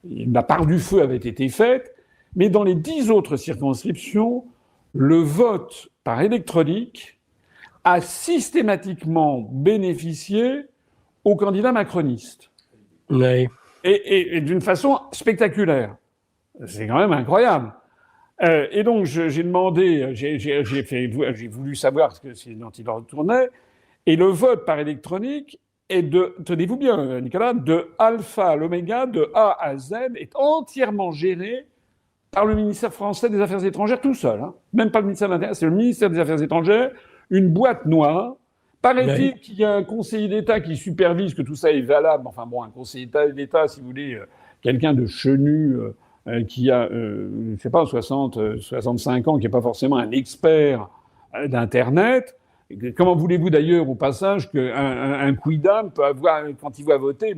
la part du feu avait été faite, mais dans les 10 autres circonscriptions, le vote par électronique a systématiquement bénéficié aux candidats macronistes. Oui. Et d'une façon spectaculaire. C'est quand même incroyable. Et donc, j'ai demandé, j'ai voulu savoir ce dont il en retournait. Et le vote par électronique est tenez-vous bien, Nicolas, de alpha à l'oméga, de A à Z, est entièrement géré par le ministère français des Affaires étrangères tout seul. Hein. Même pas le ministère de l'Intérieur, c'est le ministère des Affaires étrangères, une boîte noire. Paraît-il qu'il y a un conseiller d'État qui supervise que tout ça est valable. Enfin bon, un conseiller d'État, si vous voulez, quelqu'un de chenu qui a, je sais pas, 65 ans, qui n'est pas forcément un expert d'Internet. Comment voulez-vous d'ailleurs, au passage, qu'un quidam peut avoir, quand il va voter,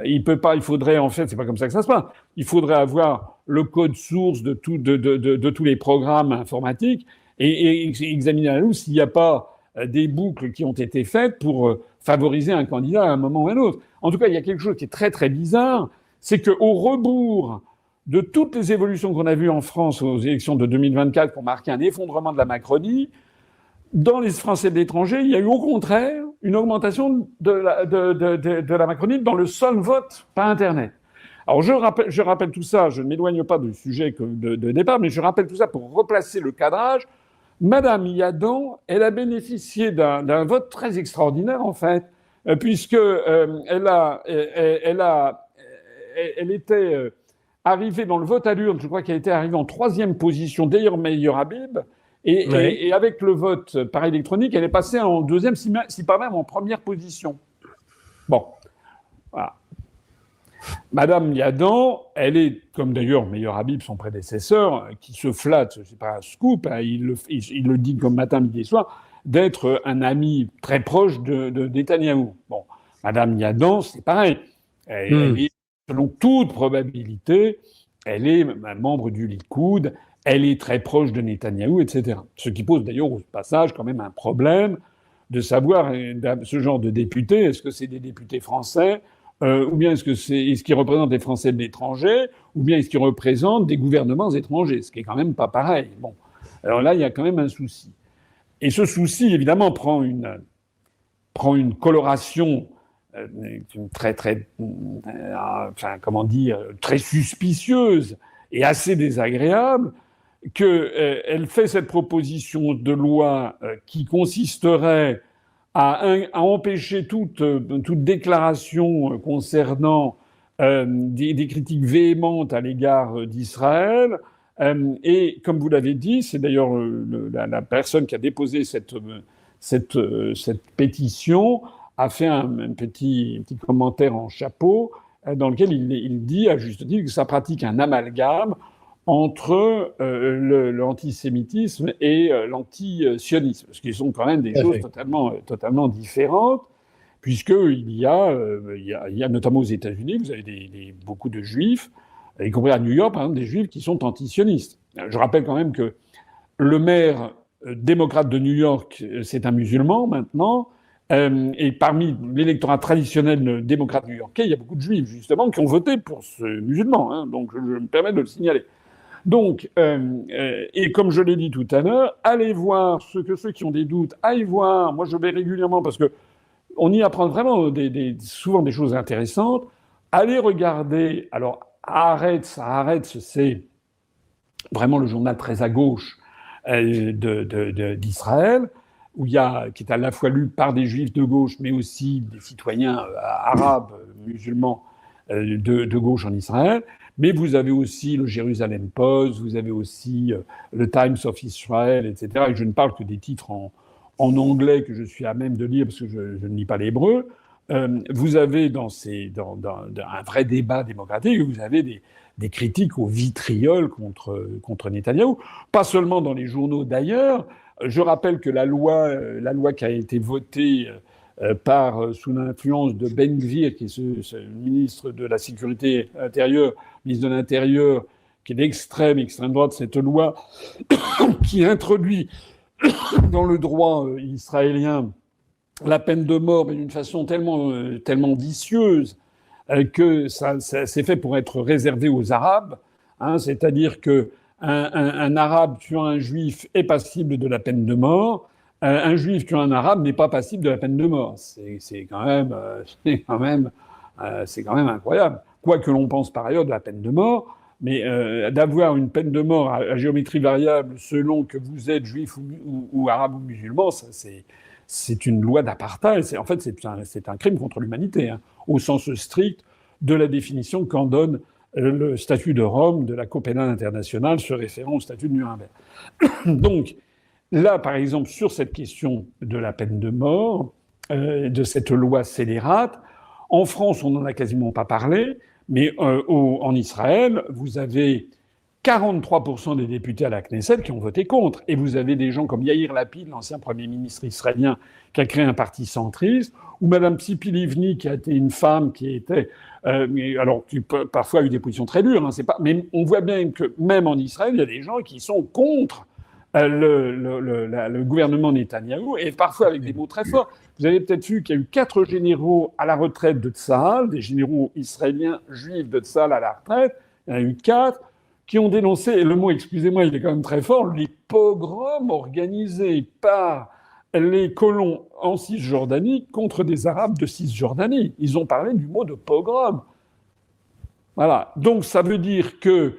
il peut pas, il faudrait, en fait, c'est pas comme ça que ça se passe. Il faudrait avoir le code source de tous les programmes informatiques et examiner à nous s'il n'y a pas des boucles qui ont été faites pour favoriser un candidat à un moment ou à un autre. En tout cas, il y a quelque chose qui est très très bizarre, c'est qu'au rebours de toutes les évolutions qu'on a vues en France aux élections de 2024 qui ont marqué un effondrement de la Macronie, dans les Français de l'étranger, il y a eu au contraire une augmentation de la Macronie dans le seul vote par Internet. Alors je rappelle tout ça, je ne m'éloigne pas du sujet de départ, mais je rappelle tout ça pour replacer le cadrage. Madame Yadan, elle a bénéficié d'un vote très extraordinaire, en fait, puisque elle était arrivée dans le vote à l'urne, je crois qu'elle était arrivée en 3e position, d'ailleurs meilleure Habib, et avec le vote par électronique, elle est passée en 2e, si pas même en 1re position. Bon, voilà. Madame Yadan, elle est, comme d'ailleurs Meilleur Habib, son prédécesseur, qui se flatte, c'est pas un scoop, hein, il le dit comme matin, midi et soir, d'être un ami très proche de Netanyahou. Bon, Madame Yadan, c'est pareil. Elle est, selon toute probabilité, elle est un membre du Likoud, elle est très proche de Netanyahou, etc. Ce qui pose d'ailleurs au passage quand même un problème de savoir ce genre de députés, est-ce que c'est des députés français ou bien est-ce qu'ils représentent des Français de l'étranger, ou bien est-ce qu'ils représentent des gouvernements étrangers, ce qui est quand même pas pareil. Bon, alors là, il y a quand même un souci. Et ce souci, évidemment, prend une coloration très suspicieuse et assez désagréable, qu'elle fait cette proposition de loi qui consisterait à empêcher toute déclaration concernant des critiques véhémentes à l'égard d'Israël. Et comme vous l'avez dit, c'est d'ailleurs la personne qui a déposé cette pétition a fait un petit commentaire en chapeau dans lequel il dit, à juste titre, que ça pratique un amalgame entre l'antisémitisme et l'antisionisme, ce qui sont quand même des choses totalement différentes, puisqu'il y a notamment aux États-Unis, vous avez beaucoup de juifs, y compris à New York, par exemple, des juifs qui sont antisionistes. Je rappelle quand même que le maire démocrate de New York, c'est un musulman maintenant, et parmi l'électorat traditionnel démocrate new-yorkais, il y a beaucoup de juifs, justement, qui ont voté pour ce musulman, hein, donc je me permets de le signaler. Donc, et comme je l'ai dit tout à l'heure, allez voir, ceux qui ont des doutes, aillent voir. Moi, je vais régulièrement parce que on y apprend vraiment souvent des choses intéressantes. Allez regarder. Alors, Haaretz, c'est vraiment le journal très à gauche d'Israël, qui est à la fois lu par des juifs de gauche, mais aussi des citoyens arabes, musulmans de gauche en Israël. Mais vous avez aussi le Jérusalem Post, vous avez aussi le Times of Israel, etc. Et je ne parle que des titres en anglais que je suis à même de lire parce que je ne lis pas l'hébreu. Vous avez dans un vrai débat démocratique, vous avez des critiques au vitriol contre Netanyahou. Pas seulement dans les journaux d'ailleurs. Je rappelle que la loi qui a été votée sous l'influence de Ben Gvir, qui est ce ministre de la Sécurité intérieure, ministre de l'Intérieur, qui est d'extrême droite, cette loi qui introduit dans le droit israélien la peine de mort, mais d'une façon tellement vicieuse que ça c'est fait pour être réservé aux Arabes. Hein, c'est-à-dire que un Arabe tuant un Juif est passible de la peine de mort. Un Juif tuant un Arabe n'est pas passible de la peine de mort. C'est quand même incroyable. Quoi que l'on pense par ailleurs de la peine de mort, mais d'avoir une peine de mort à géométrie variable selon que vous êtes juif ou arabe ou musulman, ça, c'est une loi d'apartheid. En fait, c'est un crime contre l'humanité, hein, au sens strict de la définition qu'en donne le statut de Rome de la Cour pénale internationale se référant au statut de Nuremberg. Donc, là, par exemple, sur cette question de la peine de mort, de cette loi scélérate, en France, on n'en a quasiment pas parlé, mais en Israël, vous avez 43% des députés à la Knesset qui ont voté contre. Et vous avez des gens comme Yair Lapid, l'ancien Premier ministre israélien, qui a créé un parti centriste, ou Madame Tzipi Livni, qui a été une femme qui était... alors, qui parfois a eu des positions très dures, hein, mais on voit bien que même en Israël, il y a des gens qui sont contre le gouvernement Netanyahou, et parfois avec des mots très forts. Vous avez peut-être vu qu'il y a eu 4 généraux à la retraite de Tsahal, des généraux israéliens juifs de Tsahal à la retraite, il y en a eu 4, qui ont dénoncé, et le mot, excusez-moi, il est quand même très fort, les pogroms organisés par les colons en Cisjordanie contre des Arabes de Cisjordanie. Ils ont parlé du mot de pogrom. Voilà. Donc ça veut dire que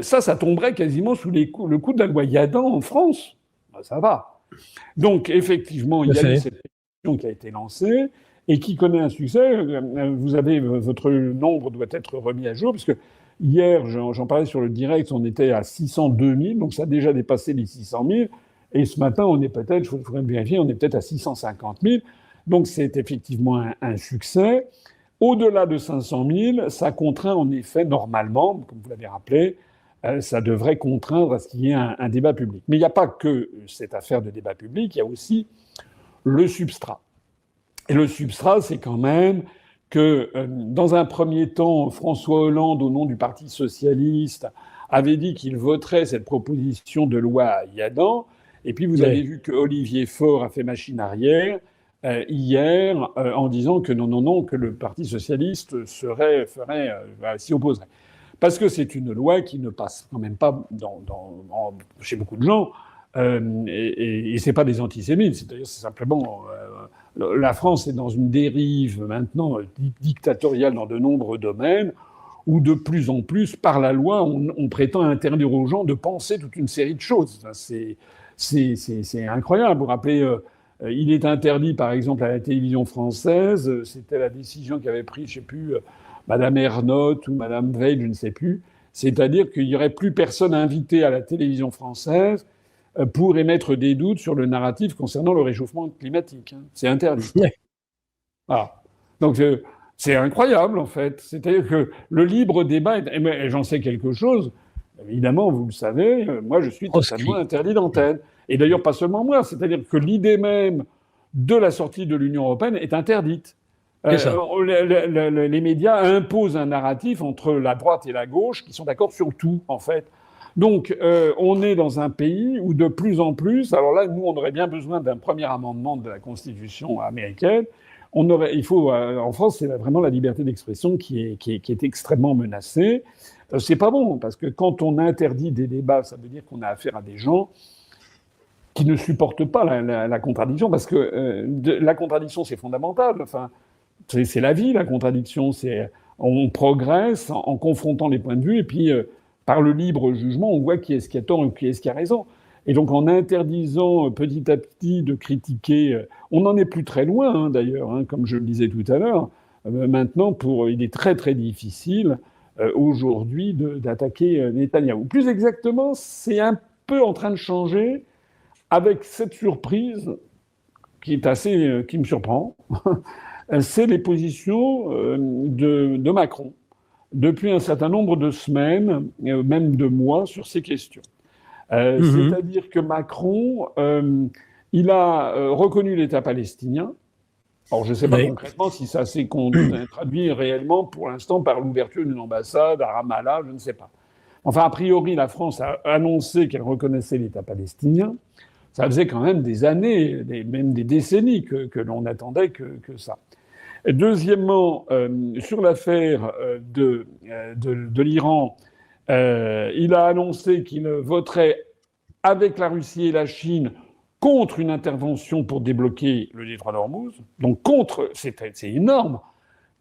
ça tomberait quasiment sous le coup de la loi Yadan en France. Ben, ça va. Donc effectivement, il y a eu cette pétition qui a été lancée et qui connaît un succès. Vous avez votre nombre doit être remis à jour parce que hier, j'en parlais sur le direct, on était à 602 000, donc ça a déjà dépassé les 600 000. Et ce matin, on est peut-être, il faudrait vérifier, on est peut-être à 650 000. Donc c'est effectivement un succès. Au-delà de 500 000, ça contraint en effet, normalement, comme vous l'avez rappelé, ça devrait contraindre à ce qu'il y ait un débat public. Mais il n'y a pas que cette affaire de débat public, il y a aussi le substrat. Et le substrat, c'est quand même que, dans un premier temps, François Hollande, au nom du Parti socialiste, avait dit qu'il voterait cette proposition de loi Yadan. Et puis vous avez vu que Olivier Faure a fait machine arrière hier en disant que non, que le Parti socialiste s'y opposerait. Parce que c'est une loi qui ne passe quand même pas chez beaucoup de gens. Et c'est pas des antisémites, c'est simplement la France est dans une dérive maintenant dictatoriale dans de nombreux domaines où de plus en plus, par la loi, on prétend interdire aux gens de penser toute une série de choses. C'est incroyable. Vous vous rappelez, il est interdit, par exemple, à la télévision française, c'était la décision qu'avait prise, je ne sais plus, Madame Ernotte ou Madame Veil, je ne sais plus, c'est-à-dire qu'il n'y aurait plus personne invité à la télévision française pour émettre des doutes sur le narratif concernant le réchauffement climatique. Hein. C'est interdit. Voilà. Donc c'est incroyable, en fait. C'est-à-dire que le libre débat, et j'en sais quelque chose, évidemment, vous le savez, moi je suis totalement interdit d'antenne. Et d'ailleurs, pas seulement moi, c'est-à-dire que l'idée même de la sortie de l'Union européenne est interdite. Les médias imposent un narratif entre la droite et la gauche qui sont d'accord sur tout, en fait. Donc, on est dans un pays où de plus en plus, alors là, nous, on aurait bien besoin d'un premier amendement de la Constitution américaine. En France, c'est vraiment la liberté d'expression qui est extrêmement menacée. C'est pas bon, parce que quand on interdit des débats, ça veut dire qu'on a affaire à des gens qui ne supportent pas la contradiction, parce que la contradiction, c'est fondamental. Enfin, c'est la vie, la contradiction. On progresse en confrontant les points de vue, et puis par le libre jugement, on voit qui est-ce qui a tort et qui est-ce qui a raison. Et donc, en interdisant petit à petit de critiquer, on n'en est plus très loin, hein, d'ailleurs, hein, comme je le disais tout à l'heure. Maintenant, il est très très difficile aujourd'hui d'attaquer Netanyahou. Plus exactement, c'est un peu en train de changer avec cette surprise qui me surprend. C'est les positions de Macron depuis un certain nombre de semaines, même de mois, sur ces questions. C'est-à-dire que Macron, il a reconnu l'État palestinien. Alors, je ne sais pas concrètement si ça s'est traduit réellement pour l'instant par l'ouverture d'une ambassade à Ramallah, je ne sais pas. Enfin, a priori, la France a annoncé qu'elle reconnaissait l'État palestinien. Ça faisait quand même des années, même des décennies que l'on attendait que ça. Et deuxièmement, sur l'affaire de l'Iran, il a annoncé qu'il voterait avec la Russie et la Chine contre une intervention pour débloquer le détroit d'Ormuz. Donc c'est énorme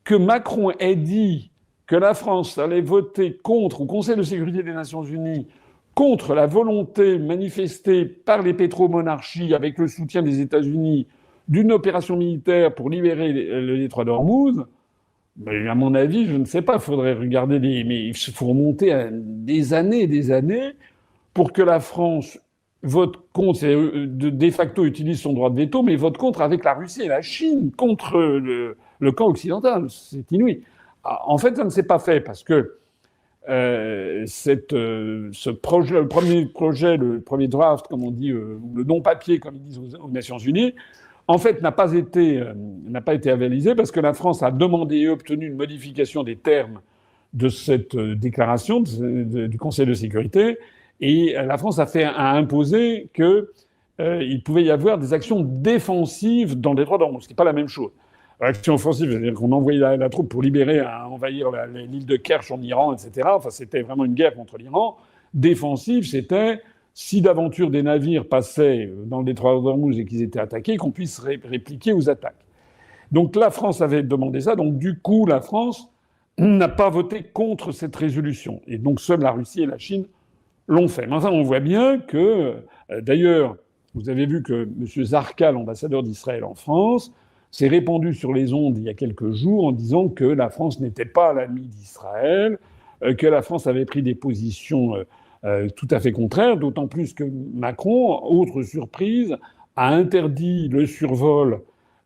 que Macron ait dit que la France allait voter contre, au Conseil de sécurité des Nations Unies, contre la volonté manifestée par les pétromonarchies avec le soutien des États-Unis d'une opération militaire pour libérer le détroit d'Ormuz. Mais à mon avis, je ne sais pas, il faudrait regarder mais il faut remonter à des années pour que la France vote contre, de facto utilise son droit de veto, mais vote contre avec la Russie et la Chine, contre le camp occidental. C'est inouï. En fait, ça ne s'est pas fait parce que ce projet, le premier draft, comme on dit, le non-papier, comme ils disent aux Nations Unies, en fait, n'a pas été avalisé parce que la France a demandé et obtenu une modification des termes de cette déclaration du Conseil de sécurité. Et la France a imposé qu'il pouvait y avoir des actions défensives dans le détroit d'Ormuz, ce qui n'est pas la même chose. Action offensive, c'est-à-dire qu'on envoyait la troupe pour envahir l'île de Kerch en Iran, etc. Enfin, c'était vraiment une guerre contre l'Iran. Défensive, c'était si d'aventure des navires passaient dans le détroit d'Ormuz et qu'ils étaient attaqués, qu'on puisse répliquer aux attaques. Donc la France avait demandé ça. Donc du coup, la France n'a pas voté contre cette résolution. Et donc seuls la Russie et la Chine l'ont fait. Mais enfin, on voit bien que, d'ailleurs, vous avez vu que M. Zarqa, l'ambassadeur d'Israël en France, s'est répandu sur les ondes il y a quelques jours en disant que la France n'était pas l'ami d'Israël, que la France avait pris des positions tout à fait contraires, d'autant plus que Macron, autre surprise, a interdit le survol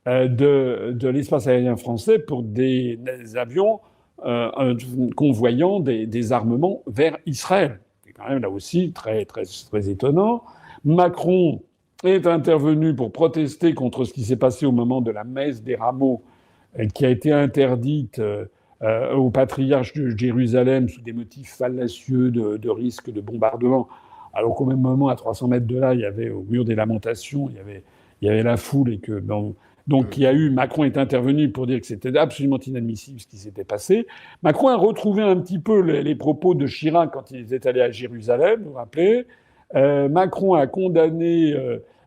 de l'espace aérien français pour des avions convoyant des armements vers Israël. C'est quand même là aussi très, très, très étonnant. Macron est intervenu pour protester contre ce qui s'est passé au moment de la messe des rameaux, qui a été interdite au patriarche de Jérusalem sous des motifs fallacieux de risque de bombardement, alors qu'au même moment, à 300 mètres de là, il y avait au mur des lamentations, il y avait la foule et que donc Macron est intervenu pour dire que c'était absolument inadmissible ce qui s'était passé. Macron a retrouvé un petit peu les propos de Chirac quand il était allé à Jérusalem, vous vous rappelez. Macron a condamné.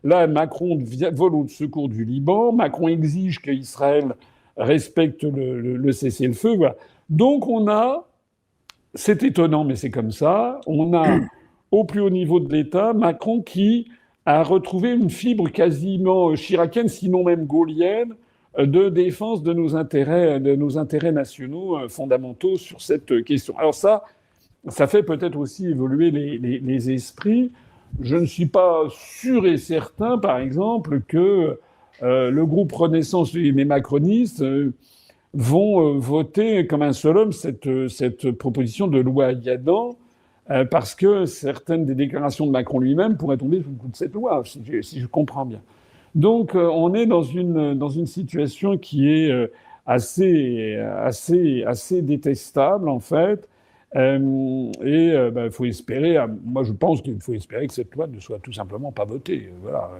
Là, Macron vole au secours du Liban. Macron exige qu'Israël respecte le cessez-le-feu. Voilà. Donc c'est étonnant, mais c'est comme ça, on a au plus haut niveau de l'État Macron qui a retrouvé une fibre quasiment chiracienne, sinon même gaullienne, de défense de nos intérêts nationaux fondamentaux sur cette question. Alors ça fait peut-être aussi évoluer les esprits. Je ne suis pas sûr et certain, par exemple, que le groupe Renaissance et les macronistes vont voter comme un seul homme cette proposition de loi Yadan, parce que certaines des déclarations de Macron lui-même pourraient tomber sous le coup de cette loi, si je comprends bien. Donc on est dans une situation qui est assez détestable, en fait. Il faut espérer, moi je pense qu'il faut espérer que cette loi ne soit tout simplement pas votée. Voilà.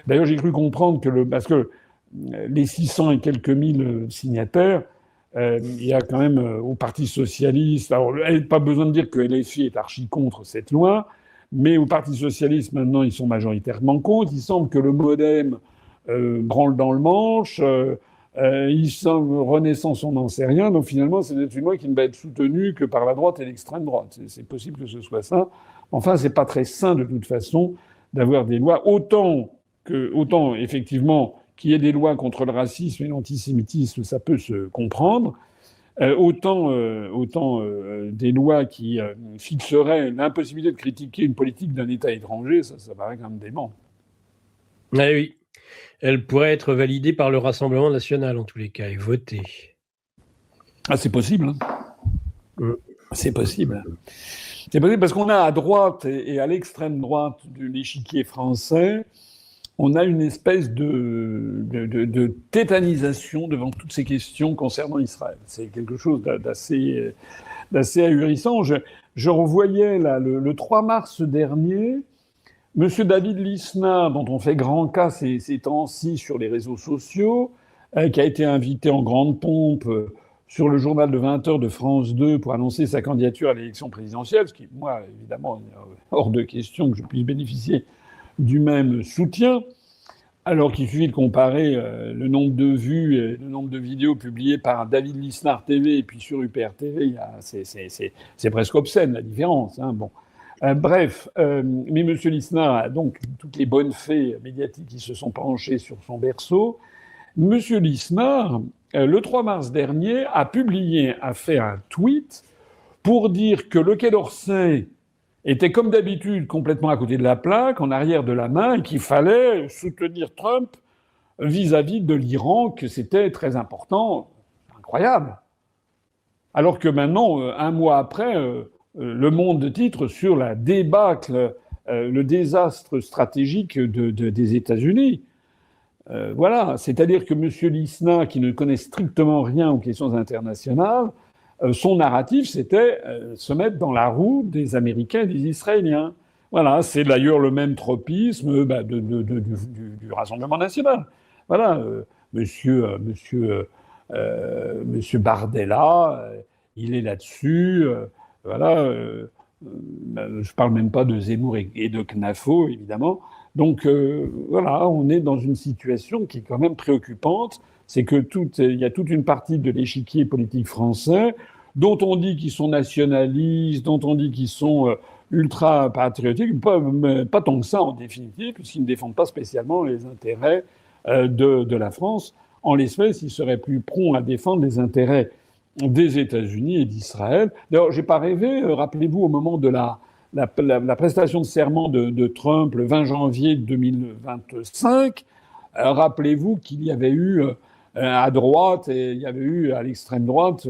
D'ailleurs, j'ai cru comprendre parce que les 600 et quelques mille signataires Il y a quand même au Parti socialiste, alors pas besoin de dire que LFI est archi contre cette loi, mais au Parti socialiste maintenant ils sont majoritairement contre. Il semble que le MoDem branle dans le manche. Renaissance, on n'en sait rien. Donc finalement, c'est une loi qui ne va être soutenue que par la droite et l'extrême droite. C'est possible que ce soit ça. Enfin, c'est pas très sain de toute façon d'avoir des lois autant effectivement qu'il y ait des lois contre le racisme et l'antisémitisme, ça peut se comprendre. Autant des lois qui fixeraient l'impossibilité de critiquer une politique d'un État étranger, ça paraît quand même dément. Ah oui. Elle pourrait être validée par le Rassemblement national, en tous les cas, et votée. Ah, c'est possible. C'est possible. C'est possible parce qu'on a à droite et à l'extrême droite de l'échiquier français, on a une espèce de tétanisation devant toutes ces questions concernant Israël. C'est quelque chose d'assez ahurissant. Je revoyais là, le 3 mars dernier, Monsieur David Lisnard, dont on fait grand cas ces temps-ci sur les réseaux sociaux, qui a été invité en grande pompe sur le journal de 20 heures de France 2 pour annoncer sa candidature à l'élection présidentielle, ce qui, moi, évidemment, hors de question que je puisse bénéficier du même soutien, alors qu'il suffit de comparer le nombre de vues et le nombre de vidéos publiées par David Lisnard TV et puis sur UPR TV, c'est presque obscène la différence. Hein, bon. Bref, mais M. Lisnard a donc toutes les bonnes fées médiatiques qui se sont penchées sur son berceau. M. Lisnard, le 3 mars dernier, a fait un tweet pour dire que le Quai d'Orsay était comme d'habitude complètement à côté de la plaque, en arrière de la main, et qu'il fallait soutenir Trump vis-à-vis de l'Iran, que c'était très important. Incroyable. Alors que maintenant, un mois après, Le Monde titre sur la débâcle, le désastre stratégique des États-Unis. Voilà, c'est-à-dire que M. Lisnard, qui ne connaît strictement rien aux questions internationales, son narratif, c'était se mettre dans la roue des Américains et des Israéliens. Voilà, c'est d'ailleurs le même tropisme du Rassemblement national. Voilà, monsieur Bardella, il est là-dessus. Voilà, je parle même pas de Zemmour et de Knafo, évidemment. Donc voilà, on est dans une situation qui est quand même préoccupante. C'est que il y a toute une partie de l'échiquier politique français dont on dit qu'ils sont nationalistes, dont on dit qu'ils sont ultra patriotiques, pas tant que ça en définitive, puisqu'ils ne défendent pas spécialement les intérêts de la France. En l'espèce, ils seraient plus prompts à défendre les intérêts des États-Unis et d'Israël. D'ailleurs, j'ai pas rêvé. Rappelez-vous, au moment de la prestation de serment de Trump le 20 janvier 2025, rappelez-vous qu'il y avait eu à droite et il y avait eu à l'extrême droite,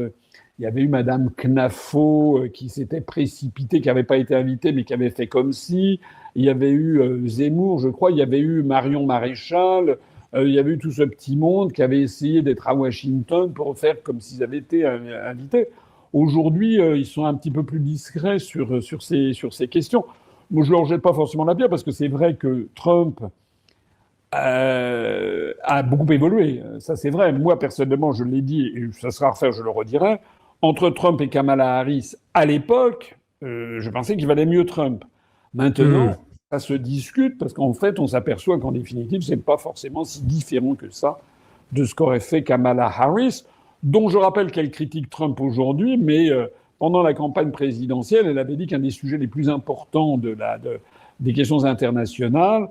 il y avait eu Madame Knafo qui s'était précipitée, qui n'avait pas été invitée mais qui avait fait comme si. Il y avait eu Zemmour, je crois. Il y avait eu Marion Maréchal. Il y avait eu tout ce petit monde qui avait essayé d'être à Washington pour faire comme s'ils avaient été invités. Aujourd'hui, ils sont un petit peu plus discrets sur ces questions. Moi, je ne leur jette pas forcément la pierre parce que c'est vrai que Trump a beaucoup évolué. Ça, c'est vrai. Moi, personnellement, je l'ai dit et ça sera à refaire, je le redirai. Entre Trump et Kamala Harris, à l'époque, je pensais qu'il valait mieux Trump. Maintenant, ça se discute parce qu'en fait, on s'aperçoit qu'en définitive, c'est pas forcément si différent que ça de ce qu'aurait fait Kamala Harris, dont je rappelle qu'elle critique Trump aujourd'hui, mais pendant la campagne présidentielle, elle avait dit qu'un des sujets les plus importants des questions internationales,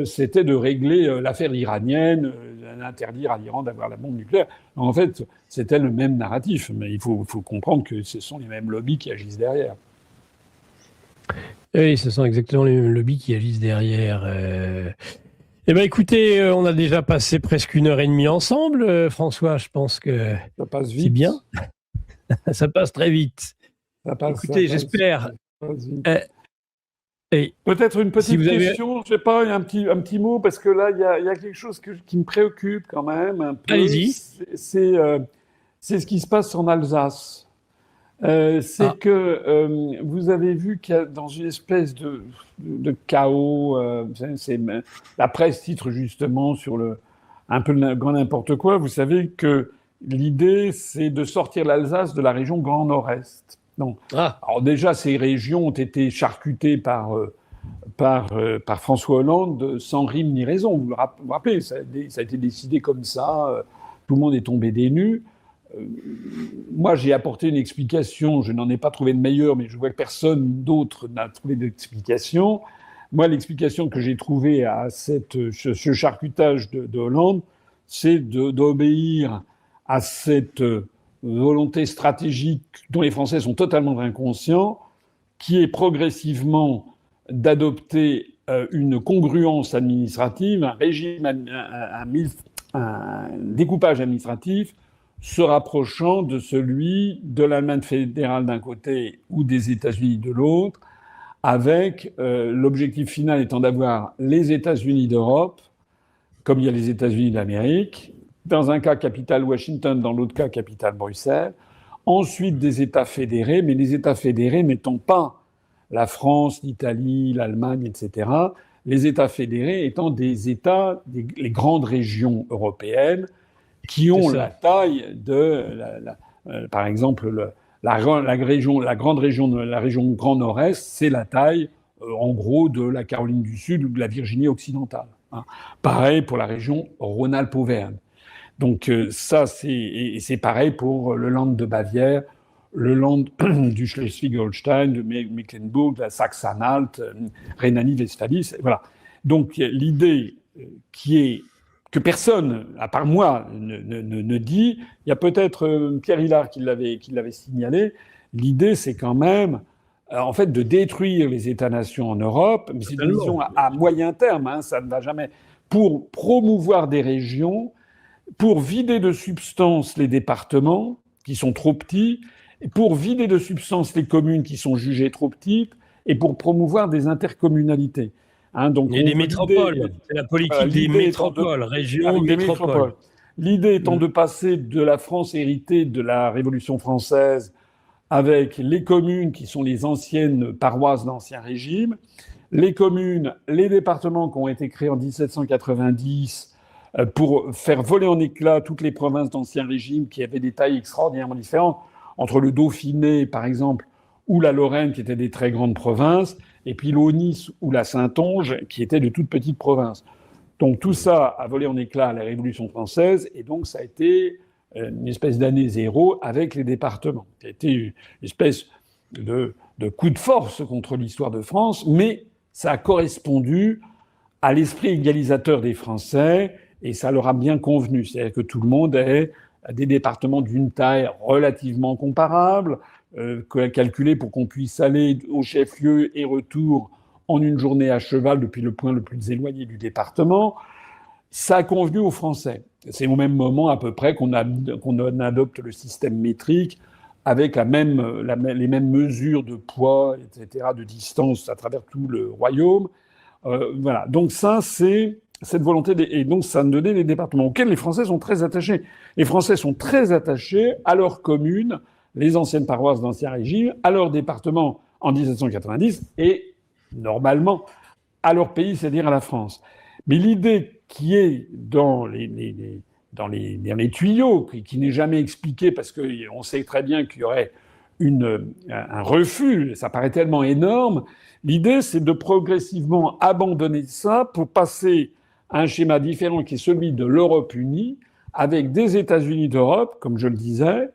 c'était de régler l'affaire iranienne, d'interdire à l'Iran d'avoir la bombe nucléaire. Donc, en fait, c'était le même narratif, mais il faut comprendre que ce sont les mêmes lobbies qui agissent derrière. Oui, ce sont exactement les mêmes lobbies qui agissent derrière. Eh bien, écoutez, on a déjà passé presque 1h30 ensemble, François. Je pense que ça passe vite. C'est bien. Ça passe très vite. Écoutez, j'espère. Peut-être une petite question, je sais pas, un petit mot, parce que là, il y a quelque chose qui me préoccupe quand même un peu. Allez-y. C'est ce qui se passe en Alsace. Que vous avez vu qu'il y a dans une espèce de chaos, la presse titre justement sur un peu grand n'importe quoi. Vous savez que L'idée, c'est de sortir l'Alsace de la région Grand Nord-Est. Donc, alors déjà, ces régions ont été charcutées par François Hollande sans rime ni raison. Vous vous rappelez, ça a été décidé comme ça, tout le monde est tombé des nues. Moi, j'ai apporté une explication, je n'en ai pas trouvé de meilleure, mais je vois que personne d'autre n'a trouvé d'explication. Moi, l'explication que j'ai trouvée à ce charcutage de Hollande, c'est d'obéir à cette volonté stratégique dont les Français sont totalement inconscients, qui est progressivement d'adopter une congruence administrative, un régime, un découpage administratif se rapprochant de celui de l'Allemagne fédérale d'un côté ou des États-Unis de l'autre, avec l'objectif final étant d'avoir les États-Unis d'Europe, comme il y a les États-Unis d'Amérique, dans un cas capitale Washington, dans l'autre cas capitale Bruxelles, ensuite des États fédérés, mais les États fédérés n'étant pas la France, l'Italie, l'Allemagne, etc., les États fédérés étant des États, les grandes régions européennes, qui ont la taille de, par exemple, la grande région Grand Nord-Est, c'est la taille, en gros, de la Caroline du Sud ou de la Virginie occidentale. Hein. Pareil pour la région Rhône-Alpes-Auvergne. Donc ça, c'est pareil pour le Land de Bavière, le Land du Schleswig-Holstein, de Mecklembourg, de la Saxe-Anhalt, Rhénanie-Westphalie. Voilà. Donc l'idée qui est que personne, à part moi, ne dit. Il y a peut-être Pierre Hillard qui l'avait signalé. L'idée, c'est quand même, en fait, de détruire les États-nations en Europe. Mais c'est une vision à moyen terme, hein, ça ne va jamais. Pour promouvoir des régions, pour vider de substance les départements, qui sont trop petits, pour vider de substance les communes qui sont jugées trop petites, et pour promouvoir des intercommunalités. Hein, donc et des métropoles, c'est la politique des métropoles, régions, métropoles. L'idée étant de passer de la France héritée de la Révolution française avec les communes qui sont les anciennes paroisses d'Ancien Régime, les communes, les départements qui ont été créés en 1790 pour faire voler en éclats toutes les provinces d'Ancien Régime qui avaient des tailles extraordinairement différentes, entre le Dauphiné, par exemple, ou la Lorraine, qui étaient des très grandes provinces, et puis l'Aunis ou la Saintonge, qui étaient de toutes petites provinces. Donc tout ça a volé en éclats à la Révolution française, et donc ça a été une espèce d'année zéro avec les départements. Ça a été une espèce de coup de force contre l'histoire de France, mais ça a correspondu à l'esprit égalisateur des Français, et ça leur a bien convenu. C'est-à-dire que tout le monde ait des départements d'une taille relativement comparable, calculé pour qu'on puisse aller au chef-lieu et retour en une journée à cheval depuis le point le plus éloigné du département. Ça a convenu aux Français. C'est au même moment à peu près qu'on adopte le système métrique avec les mêmes mesures de poids, etc., de distance à travers tout le royaume. Voilà. Donc ça, c'est cette volonté, et donc ça donnait les départements auxquels les Français sont très attachés. Les Français sont très attachés à leurs communes, les anciennes paroisses d'Ancien Régime, à leur département en 1790 et, normalement, à leur pays, c'est-à-dire à la France. Mais l'idée qui est dans les tuyaux, qui n'est jamais expliquée parce qu'on sait très bien qu'il y aurait un refus, ça paraît tellement énorme, l'idée c'est de progressivement abandonner ça pour passer à un schéma différent qui est celui de l'Europe unie, avec des États-Unis d'Europe, comme je le disais,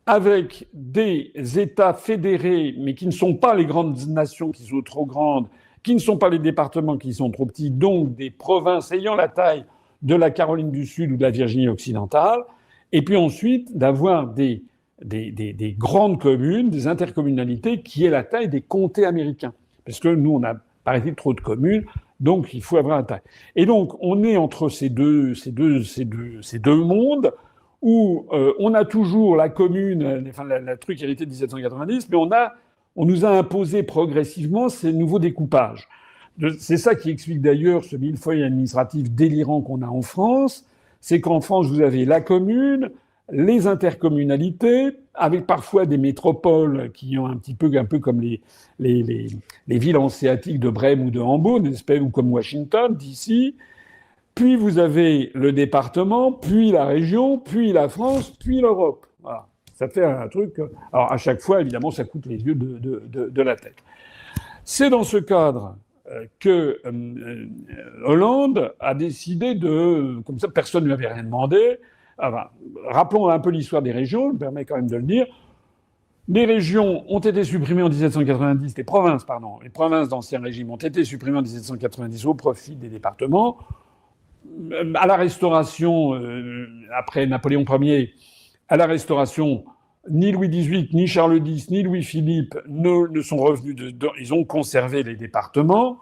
avec des États fédérés, mais qui ne sont pas les grandes nations qui sont trop grandes, qui ne sont pas les départements qui sont trop petits, donc des provinces ayant la taille de la Caroline du Sud ou de la Virginie occidentale, et puis ensuite d'avoir des grandes communes, des intercommunalités qui aient la taille des comtés américains. Parce que nous, on a, paraît-il, trop de communes, donc il faut avoir la taille. Et donc, on est entre ces deux mondes, où on a toujours la commune, enfin la truc héritée de 1790, mais on nous a imposé progressivement ces nouveaux découpages. C'est ça qui explique d'ailleurs ce millefeuille administratif délirant qu'on a en France, c'est qu'en France, vous avez la commune, les intercommunalités, avec parfois des métropoles qui ont un peu comme les villes hanséatiques de Brême ou de Hambourg, ou comme Washington, d'ici, Puis vous avez le département, puis la région, puis la France, puis l'Europe. Voilà. Ça fait un truc. Alors à chaque fois, évidemment, ça coûte les yeux de la tête. C'est dans ce cadre que Hollande a décidé comme ça, personne ne lui avait rien demandé. Enfin, rappelons un peu l'histoire des régions, je me permets quand même de le dire. Les régions ont été supprimées en 1790, les provinces d'Ancien Régime ont été supprimées en 1790 au profit des départements. À la Restauration, après Napoléon Ier, à la Restauration, ni Louis XVIII, ni Charles X, ni Louis-Philippe ne sont revenus ils ont conservé les départements.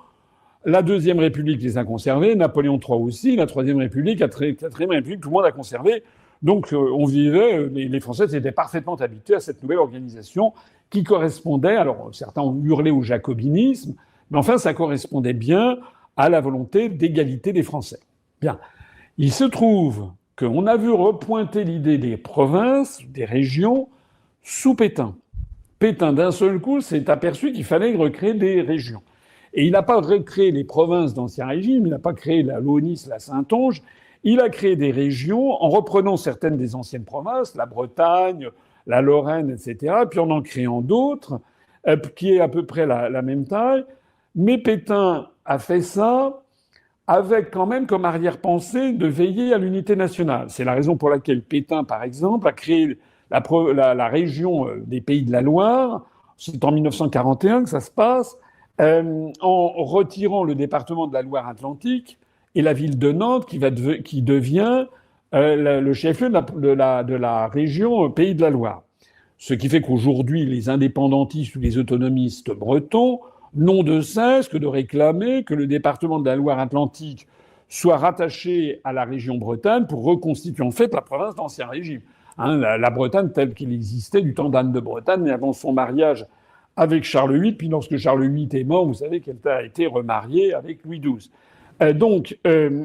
La Deuxième République les a conservés, Napoléon III aussi, la Troisième République, la Quatrième République, tout le monde a conservé. Donc on vivait, les Français étaient parfaitement habitués à cette nouvelle organisation qui correspondait, alors certains ont hurlé au jacobinisme, mais enfin ça correspondait bien à la volonté d'égalité des Français. Bien. Il se trouve qu'on a vu repointer l'idée des provinces, des régions, sous Pétain. Pétain, d'un seul coup, s'est aperçu qu'il fallait recréer des régions. Et il n'a pas recréé les provinces d'Ancien Régime, il n'a pas créé la Launis, la Saintonge, il a créé des régions en reprenant certaines des anciennes provinces, la Bretagne, la Lorraine, etc., puis en créant d'autres, qui est à peu près la même taille. Mais Pétain a fait ça avec quand même comme arrière-pensée de veiller à l'unité nationale. C'est la raison pour laquelle Pétain, par exemple, a créé la région des Pays de la Loire. C'est en 1941 que ça se passe, en retirant le département de la Loire-Atlantique et la ville de Nantes qui devient le chef-lieu de la région Pays de la Loire. Ce qui fait qu'aujourd'hui, les indépendantistes ou les autonomistes bretons n'ont de cesse que de réclamer que le département de la Loire-Atlantique soit rattaché à la région Bretagne pour reconstituer en fait la province d'Ancien Régime. La Bretagne telle qu'elle existait du temps d'Anne de Bretagne et avant son mariage avec Charles VIII. Puis lorsque Charles VIII est mort, vous savez qu'elle a été remariée avec Louis XII. Donc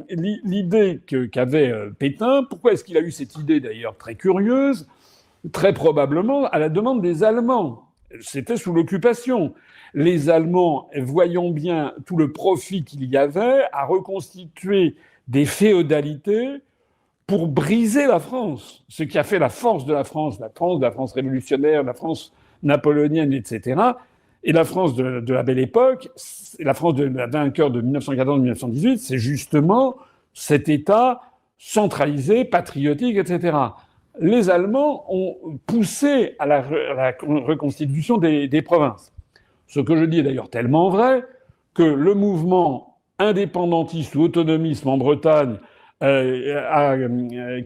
l'idée qu'avait Pétain, pourquoi est-ce qu'il a eu cette idée d'ailleurs très curieuse? Très probablement à la demande des Allemands. C'était sous l'occupation. Les Allemands, voyant bien tout le profit qu'il y avait à reconstituer des féodalités pour briser la France. Ce qui a fait la force de la France révolutionnaire, la France napoléonienne, etc. Et la France de la Belle Époque, la France de la vainqueur de 1914-1918, c'est justement cet État centralisé, patriotique, etc. Les Allemands ont poussé à la reconstitution des provinces. Ce que je dis est d'ailleurs tellement vrai que le mouvement indépendantiste ou autonomiste en Bretagne,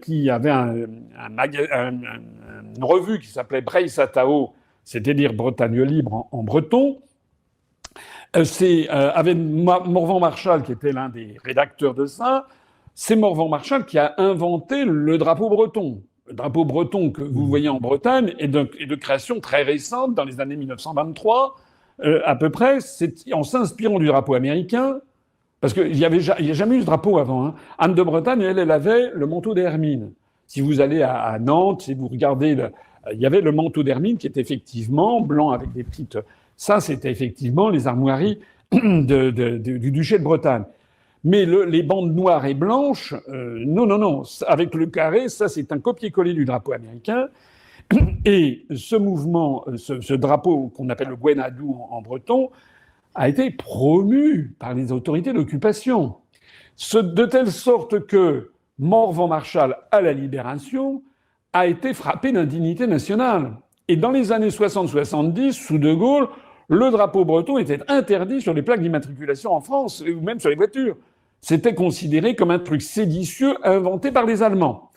qui avait une revue qui s'appelait Breisatao, c'est-à-dire Bretagne libre en breton, avait Morvan Marchal qui était l'un des rédacteurs de ça. C'est Morvan Marchal qui a inventé le drapeau breton. Le drapeau breton que vous voyez en Bretagne est de création très récente, dans les années 1923, à peu près, c'est en s'inspirant du drapeau américain, parce qu'il n'y a jamais eu ce drapeau avant. Hein. Anne de Bretagne, elle avait le manteau d'Hermine. Si vous allez à Nantes, si vous regardez, il y avait le manteau d'Hermine qui était effectivement blanc avec des petites... Ça, c'était effectivement les armoiries du duché de Bretagne. Mais les bandes noires et blanches, non. Avec le carré, ça, c'est un copier-coller du drapeau américain. Et ce mouvement, ce drapeau qu'on appelle le Gwenadou en breton, a été promu par les autorités d'occupation. De telle sorte que Morvan Marchal, à la Libération, a été frappé d'indignité nationale. Et dans les années 60-70, sous De Gaulle, le drapeau breton était interdit sur les plaques d'immatriculation en France, ou même sur les voitures. C'était considéré comme un truc séditieux inventé par les Allemands.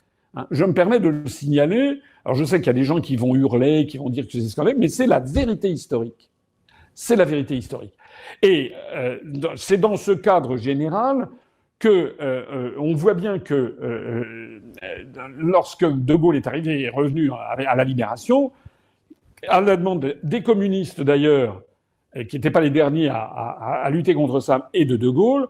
Je me permets de le signaler. Alors je sais qu'il y a des gens qui vont hurler, qui vont dire que c'est scandaleux, mais c'est la vérité historique. C'est la vérité historique. Et c'est dans ce cadre général que on voit bien que lorsque De Gaulle est arrivé et revenu à la Libération, à la demande des communistes d'ailleurs, qui n'étaient pas les derniers à lutter contre ça, et de Gaulle,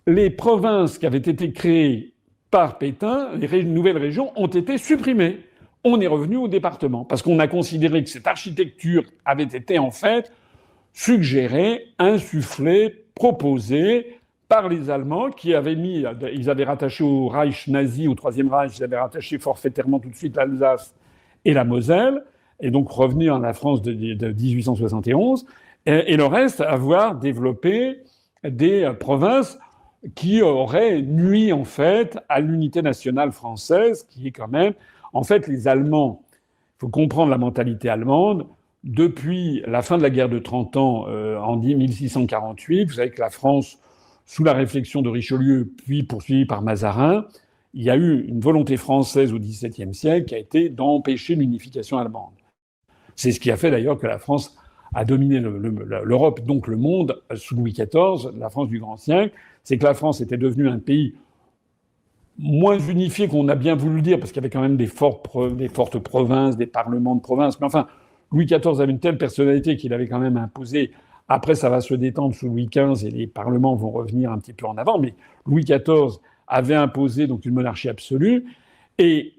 les provinces qui avaient été créées par Pétain, les nouvelles régions, ont été supprimées. On est revenu au département, parce qu'on a considéré que cette architecture avait été en fait suggérée, insufflée, proposée par les Allemands qui ils avaient rattaché au Reich nazi, au Troisième Reich, ils avaient rattaché forfaitairement tout de suite l'Alsace et la Moselle, et donc revenir à la France de 1871, et le reste avoir développé des provinces qui auraient nui en fait à l'unité nationale française, qui est quand même, en fait, les Allemands. Il faut comprendre la mentalité allemande. Depuis la fin de la guerre de 30 ans, en 1648, vous savez que la France, sous la réflexion de Richelieu, puis poursuivie par Mazarin, il y a eu une volonté française au XVIIe siècle qui a été d'empêcher l'unification allemande. C'est ce qui a fait d'ailleurs que la France a dominé l'Europe, donc le monde, sous Louis XIV, la France du grand siècle. C'est que la France était devenue un pays moins unifié qu'on a bien voulu le dire, parce qu'il y avait quand même des fortes provinces, des parlements de province. Mais enfin, Louis XIV avait une telle personnalité qu'il avait quand même imposé. Après, ça va se détendre sous Louis XV et les parlements vont revenir un petit peu en avant. Mais Louis XIV avait imposé donc une monarchie absolue. Et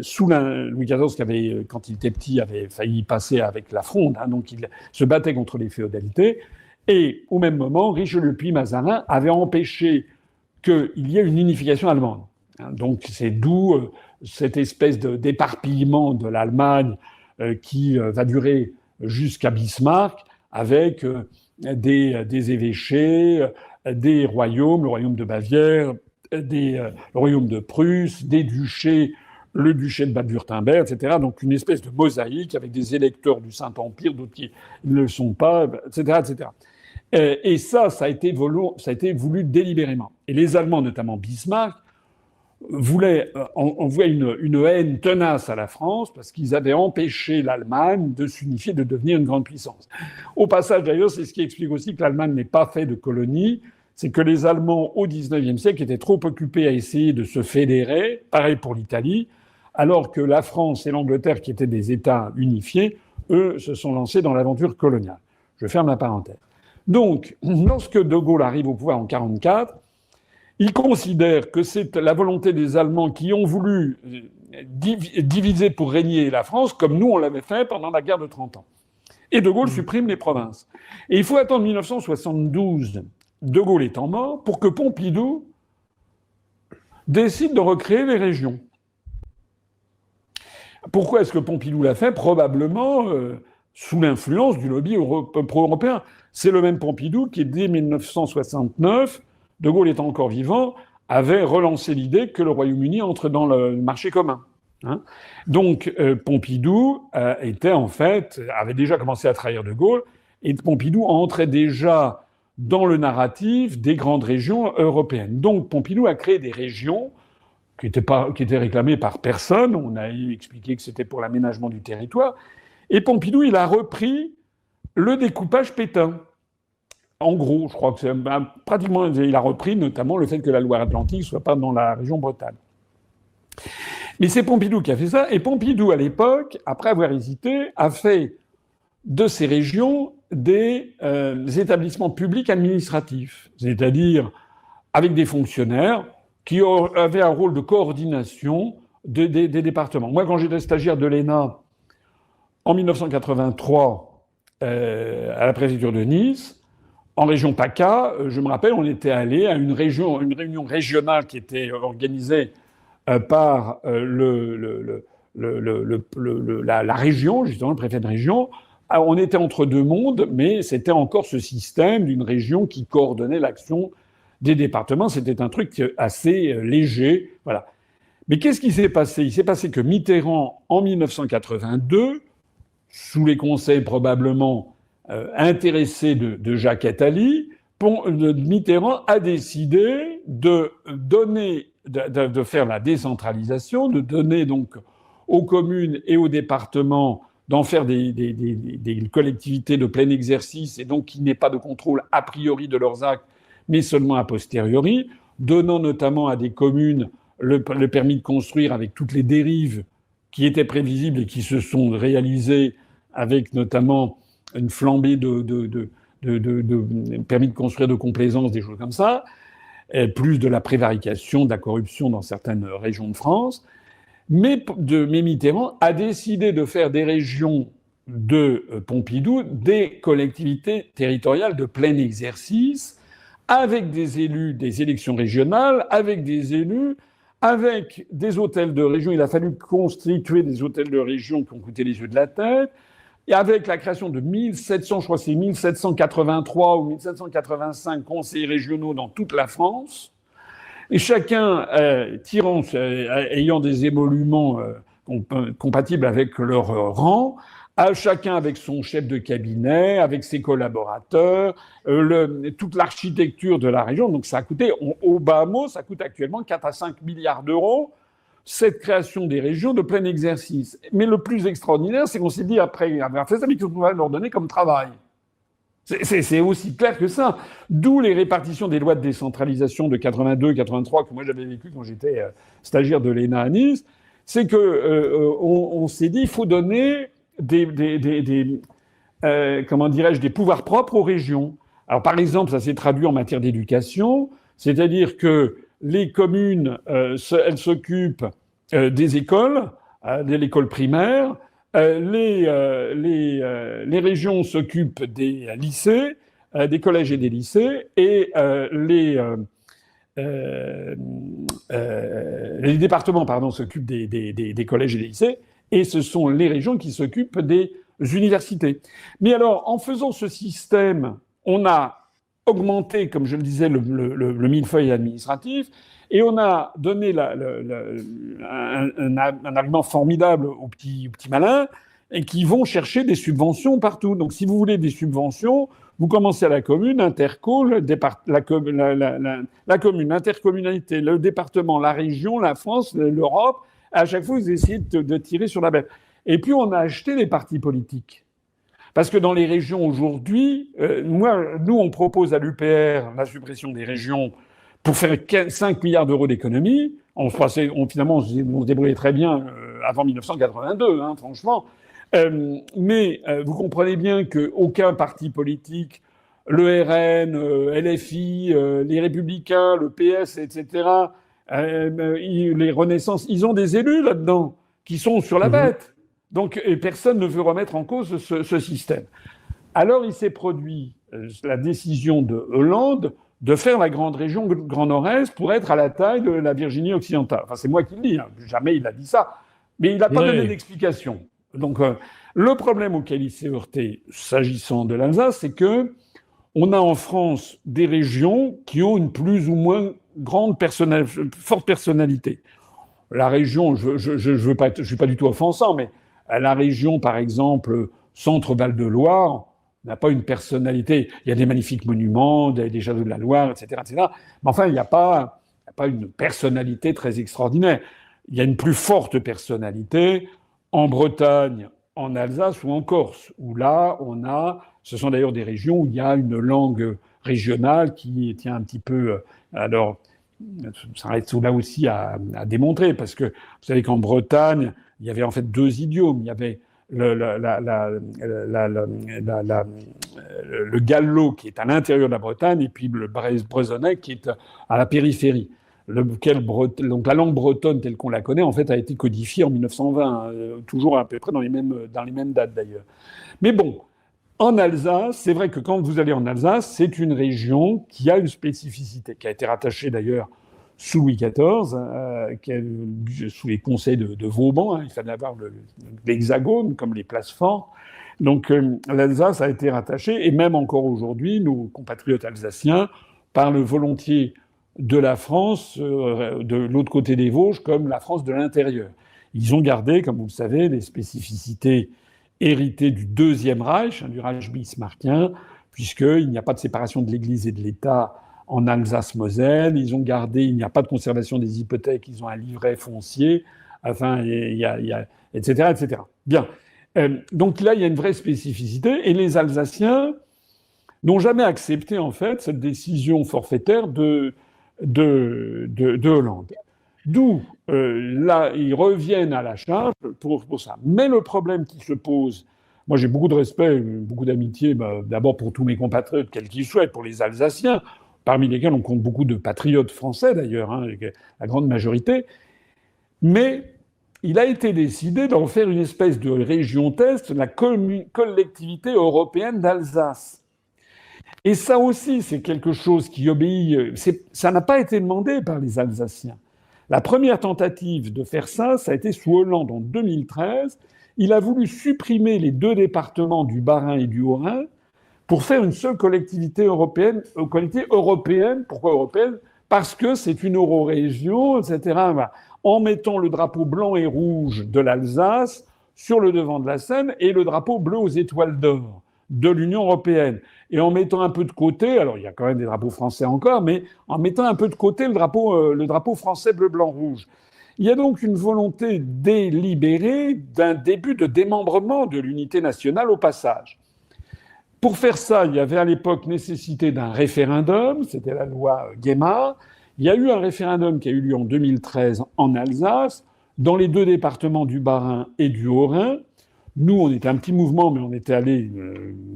sous Louis XIV, qui avait, quand il était petit, avait failli passer avec la Fronde, hein, donc il se battait contre les féodalités. Et au même moment, Richelieu puis Mazarin avaient empêché qu'il y ait une unification allemande. Donc c'est d'où cette espèce d'éparpillement de l'Allemagne qui va durer jusqu'à Bismarck, avec des évêchés, des royaumes, le royaume de Bavière, le royaume de Prusse, des duchés, le duché de Bade-Wurtemberg, etc. Donc une espèce de mosaïque avec des électeurs du Saint-Empire, d'autres qui ne le sont pas, etc., etc. Et ça a été voulu délibérément. Et les Allemands, notamment Bismarck, envoyaient une haine tenace à la France parce qu'ils avaient empêché l'Allemagne de s'unifier, de devenir une grande puissance. Au passage, d'ailleurs, c'est ce qui explique aussi que l'Allemagne n'est pas faite de colonies. C'est que les Allemands, au XIXe siècle, étaient trop occupés à essayer de se fédérer, pareil pour l'Italie, alors que la France et l'Angleterre, qui étaient des États unifiés, eux, se sont lancés dans l'aventure coloniale. Je ferme la parenthèse. Donc, lorsque De Gaulle arrive au pouvoir en 1944, il considère que c'est la volonté des Allemands qui ont voulu diviser pour régner la France, comme nous, on l'avait fait pendant la guerre de 30 ans. Et De Gaulle supprime les provinces. Et il faut attendre 1972, De Gaulle étant mort, pour que Pompidou décide de recréer les régions. Pourquoi est-ce que Pompidou l'a fait ? Probablement sous l'influence du lobby pro-européen. C'est le même Pompidou qui, dès 1969, De Gaulle étant encore vivant, avait relancé l'idée que le Royaume-Uni entre dans le marché commun. Hein. Donc Pompidou avait déjà commencé à trahir De Gaulle, et Pompidou entrait déjà dans le narratif des grandes régions européennes. Donc Pompidou a créé des régions qui étaient réclamées par personne. On a expliqué que c'était pour l'aménagement du territoire. Et Pompidou, il a repris le découpage Pétain. En gros, je crois que c'est pratiquement, il a repris notamment le fait que la Loire-Atlantique ne soit pas dans la région Bretagne. Mais c'est Pompidou qui a fait ça. Et Pompidou, à l'époque, après avoir hésité, a fait de ces régions des établissements publics administratifs, c'est-à-dire avec des fonctionnaires qui avaient un rôle de coordination des départements. Moi, quand j'étais stagiaire de l'ENA en 1983 à la préfecture de Nice, en région PACA, je me rappelle, on était allé à une réunion régionale qui était organisée par la région, justement, le préfet de région. On était entre deux mondes, mais c'était encore ce système d'une région qui coordonnait l'action des départements. C'était un truc assez léger, voilà. Mais qu'est-ce qui s'est passé ? Il s'est passé que Mitterrand, en 1982, sous les conseils probablement intéressés de Jacques Attali, Mitterrand a décidé de faire la décentralisation, de donner donc aux communes et aux départements d'en faire des collectivités de plein exercice et donc qu'il n'y ait pas de contrôle a priori de leurs actes, mais seulement a posteriori, donnant notamment à des communes le permis de construire avec toutes les dérives qui étaient prévisibles et qui se sont réalisées avec notamment une flambée de permis de construire de complaisance, des choses comme ça, plus de la prévarication, de la corruption dans certaines régions de France. Mais Mitterrand a décidé de faire des régions de Pompidou des collectivités territoriales de plein exercice, avec des élus des élections régionales, avec des élus, avec des hôtels de région. Il a fallu constituer des hôtels de région qui ont coûté les yeux de la tête. Et avec la création de 1700, je crois que c'est 1783 ou 1785 conseils régionaux dans toute la France, et chacun ayant des émoluments compatibles avec leur rang, chacun avec son chef de cabinet, avec ses collaborateurs, toute l'architecture de la région. Donc ça a coûté, au bas mot, ça coûte actuellement 4 à 5 milliards d'euros, cette création des régions de plein exercice. Mais le plus extraordinaire, c'est qu'on s'est dit, après avoir fait ça, mais qu'est-ce qu'on va leur donner comme travail ? C'est aussi clair que ça. D'où les répartitions des lois de décentralisation de 82-83 que moi j'avais vécu quand j'étais stagiaire de l'ENA à Nice. C'est que on s'est dit il faut donner comment dirais-je, des pouvoirs propres aux régions. Alors par exemple, ça s'est traduit en matière d'éducation, c'est-à-dire que les communes, elles s'occupent des écoles, de l'école primaire. Les régions s'occupent des lycées, des collèges et des lycées, et les départements, s'occupent des collèges et des lycées, et ce sont les régions qui s'occupent des universités. Mais alors, en faisant ce système, on a augmenté, comme je le disais, le millefeuille administratif, et on a donné un argument formidable aux petits malins, et qui vont chercher des subventions partout. Donc, si vous voulez des subventions, vous commencez à la commune, interco, la commune, l'intercommunalité, le département, la région, la France, l'Europe. À chaque fois, vous essayez de tirer sur la bête. Et puis, on a acheté les partis politiques. Parce que dans les régions aujourd'hui, nous, on propose à l'UPR la suppression des régions pour faire 5 milliards d'euros d'économies. Finalement, on se débrouillait très bien avant 1982, franchement. Mais vous comprenez bien qu'aucun parti politique, le RN, LFI, les Républicains, le PS, etc., les Renaissances, ils ont des élus là-dedans qui sont sur la bête. Donc personne ne veut remettre en cause ce système. Alors il s'est produit la décision de Hollande de faire la grande région Grand Nord-Est pour être à la taille de la Virginie occidentale. Enfin, c'est moi qui le dis, jamais il a dit ça. Mais il n'a pas donné d'explication. Donc, le problème auquel il s'est heurté, s'agissant de l'Alsace, c'est que on a en France des régions qui ont une plus ou moins forte personnalité. La région, je suis pas du tout offensant, mais la région, par exemple, Centre-Val de Loire, n'a pas une personnalité. Il y a des magnifiques monuments, des châteaux de la Loire, etc., etc. Mais enfin, il n'y a pas une personnalité très extraordinaire. Il y a une plus forte personnalité en Bretagne, en Alsace ou en Corse, où là, ce sont d'ailleurs des régions où il y a une langue régionale qui tient un petit peu, alors, ça reste là aussi à démontrer, parce que vous savez qu'en Bretagne, il y avait en fait 2 idiomes. Il y avait le gallo qui est à l'intérieur de la Bretagne, et puis le bresonnais qui est à la périphérie. Donc la langue bretonne telle qu'on la connaît, en fait, a été codifiée en 1920, toujours à peu près dans les mêmes dates d'ailleurs. Mais bon, en Alsace, c'est vrai que quand vous allez en Alsace, c'est une région qui a une spécificité, qui a été rattachée d'ailleurs sous Louis XIV, sous les conseils de Vauban. Il fallait avoir l'hexagone comme les places fortes. Donc l'Alsace a été rattachée, et même encore aujourd'hui, nos compatriotes alsaciens parlent volontiers de la France, de l'autre côté des Vosges, comme la France de l'intérieur. Ils ont gardé, comme vous le savez, les spécificités héritées du Deuxième Reich, du Reich bismarckien, puisqu'il n'y a pas de séparation de l'Église et de l'État en Alsace-Moselle. Ils ont gardé, il n'y a pas de conservation des hypothèques, ils ont un livret foncier, enfin, etc., etc. Bien. Donc là, il y a une vraie spécificité, et les Alsaciens n'ont jamais accepté, en fait, cette décision forfaitaire de Hollande. D'où, là, ils reviennent à la charge pour ça. Mais le problème qui se pose, moi j'ai beaucoup de respect, beaucoup d'amitié, d'abord pour tous mes compatriotes, quels qu'ils soient, pour les Alsaciens, parmi lesquels on compte beaucoup de patriotes français d'ailleurs, la grande majorité. Mais il a été décidé d'en faire une espèce de région test, la collectivité européenne d'Alsace. Et ça aussi, c'est quelque chose qui obéit. Ça n'a pas été demandé par les Alsaciens. La première tentative de faire ça, ça a été sous Hollande en 2013. Il a voulu supprimer les deux départements du Bas-Rhin et du Haut-Rhin pour faire une seule collectivité européenne. Pourquoi européenne? Parce que c'est une eurorégion, etc. En mettant le drapeau blanc et rouge de l'Alsace sur le devant de la scène et le drapeau bleu aux étoiles d'or de l'Union européenne. Et en mettant un peu de côté, alors il y a quand même des drapeaux français encore, mais en mettant un peu de côté le drapeau français bleu, blanc, rouge. Il y a donc une volonté délibérée d'un début de démembrement de l'unité nationale au passage. Pour faire ça, il y avait à l'époque nécessité d'un référendum, c'était la loi Guémard. Il y a eu un référendum qui a eu lieu en 2013 en Alsace, dans les deux départements du Bas-Rhin et du Haut-Rhin. Nous, on était un petit mouvement, mais on était allés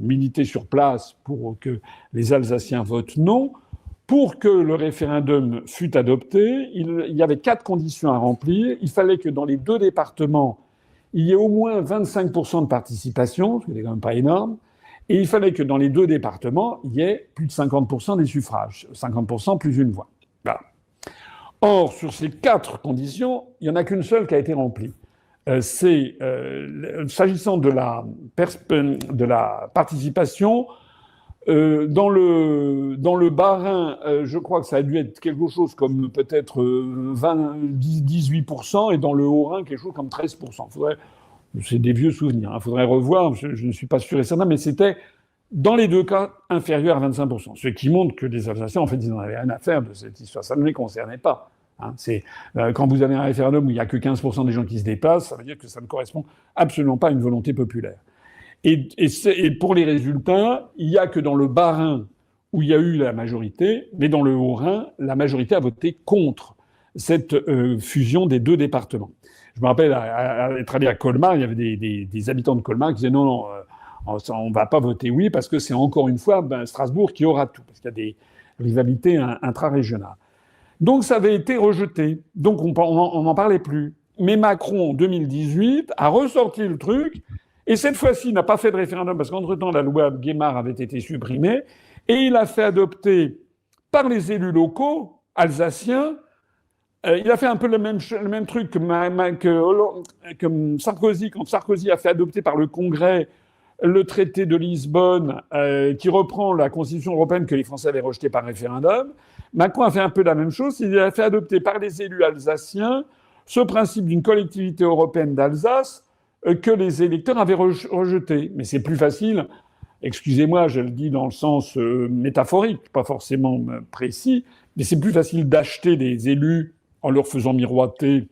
militer sur place pour que les Alsaciens votent non. Pour que le référendum fût adopté, il y avait 4 conditions à remplir. Il fallait que dans les deux départements, il y ait au moins 25% de participation, ce qui n'est quand même pas énorme. Et il fallait que dans les deux départements, il y ait plus de 50% des suffrages, 50% plus une voix. Voilà. Or, sur ces 4 conditions, il n'y en a qu'une seule qui a été remplie. S'agissant de la participation, dans le Bas-Rhin, je crois que ça a dû être quelque chose comme peut-être 18%, et dans le Haut-Rhin, quelque chose comme 13%. C'est des vieux souvenirs, il faudrait revoir, je ne suis pas sûr et certain, mais c'était dans les deux cas inférieur à 25%. Ce qui montre que les Alsaciens, en fait, ils n'en avaient rien à faire de cette histoire, ça ne les concernait pas. Quand vous avez un référendum où il n'y a que 15% des gens qui se déplacent, ça veut dire que ça ne correspond absolument pas à une volonté populaire. Et pour les résultats, il n'y a que dans le Bas-Rhin où il y a eu la majorité, mais dans le Haut-Rhin, la majorité a voté contre cette fusion des deux départements. Je me rappelle être allé à Colmar, il y avait des habitants de Colmar qui disaient non, on ne va pas voter oui parce que c'est encore une fois Strasbourg qui aura tout, parce qu'il y a des rivalités intra-régionales. Donc ça avait été rejeté. Donc on n'en parlait plus. Mais Macron, en 2018, a ressorti le truc, et cette fois-ci, il n'a pas fait de référendum, parce qu'entre-temps, la loi Guémard avait été supprimée, et il a fait adopter par les élus locaux alsaciens, il a fait un peu le même truc que Sarkozy, quand Sarkozy a fait adopter par le Congrès le traité de Lisbonne, qui reprend la Constitution européenne que les Français avaient rejetée par référendum. Macron a fait un peu la même chose. Il a fait adopter par les élus alsaciens ce principe d'une collectivité européenne d'Alsace que les électeurs avaient rejeté. Mais c'est plus facile, excusez-moi, je le dis dans le sens métaphorique, pas forcément précis, mais c'est plus facile d'acheter des élus en leur faisant miroiter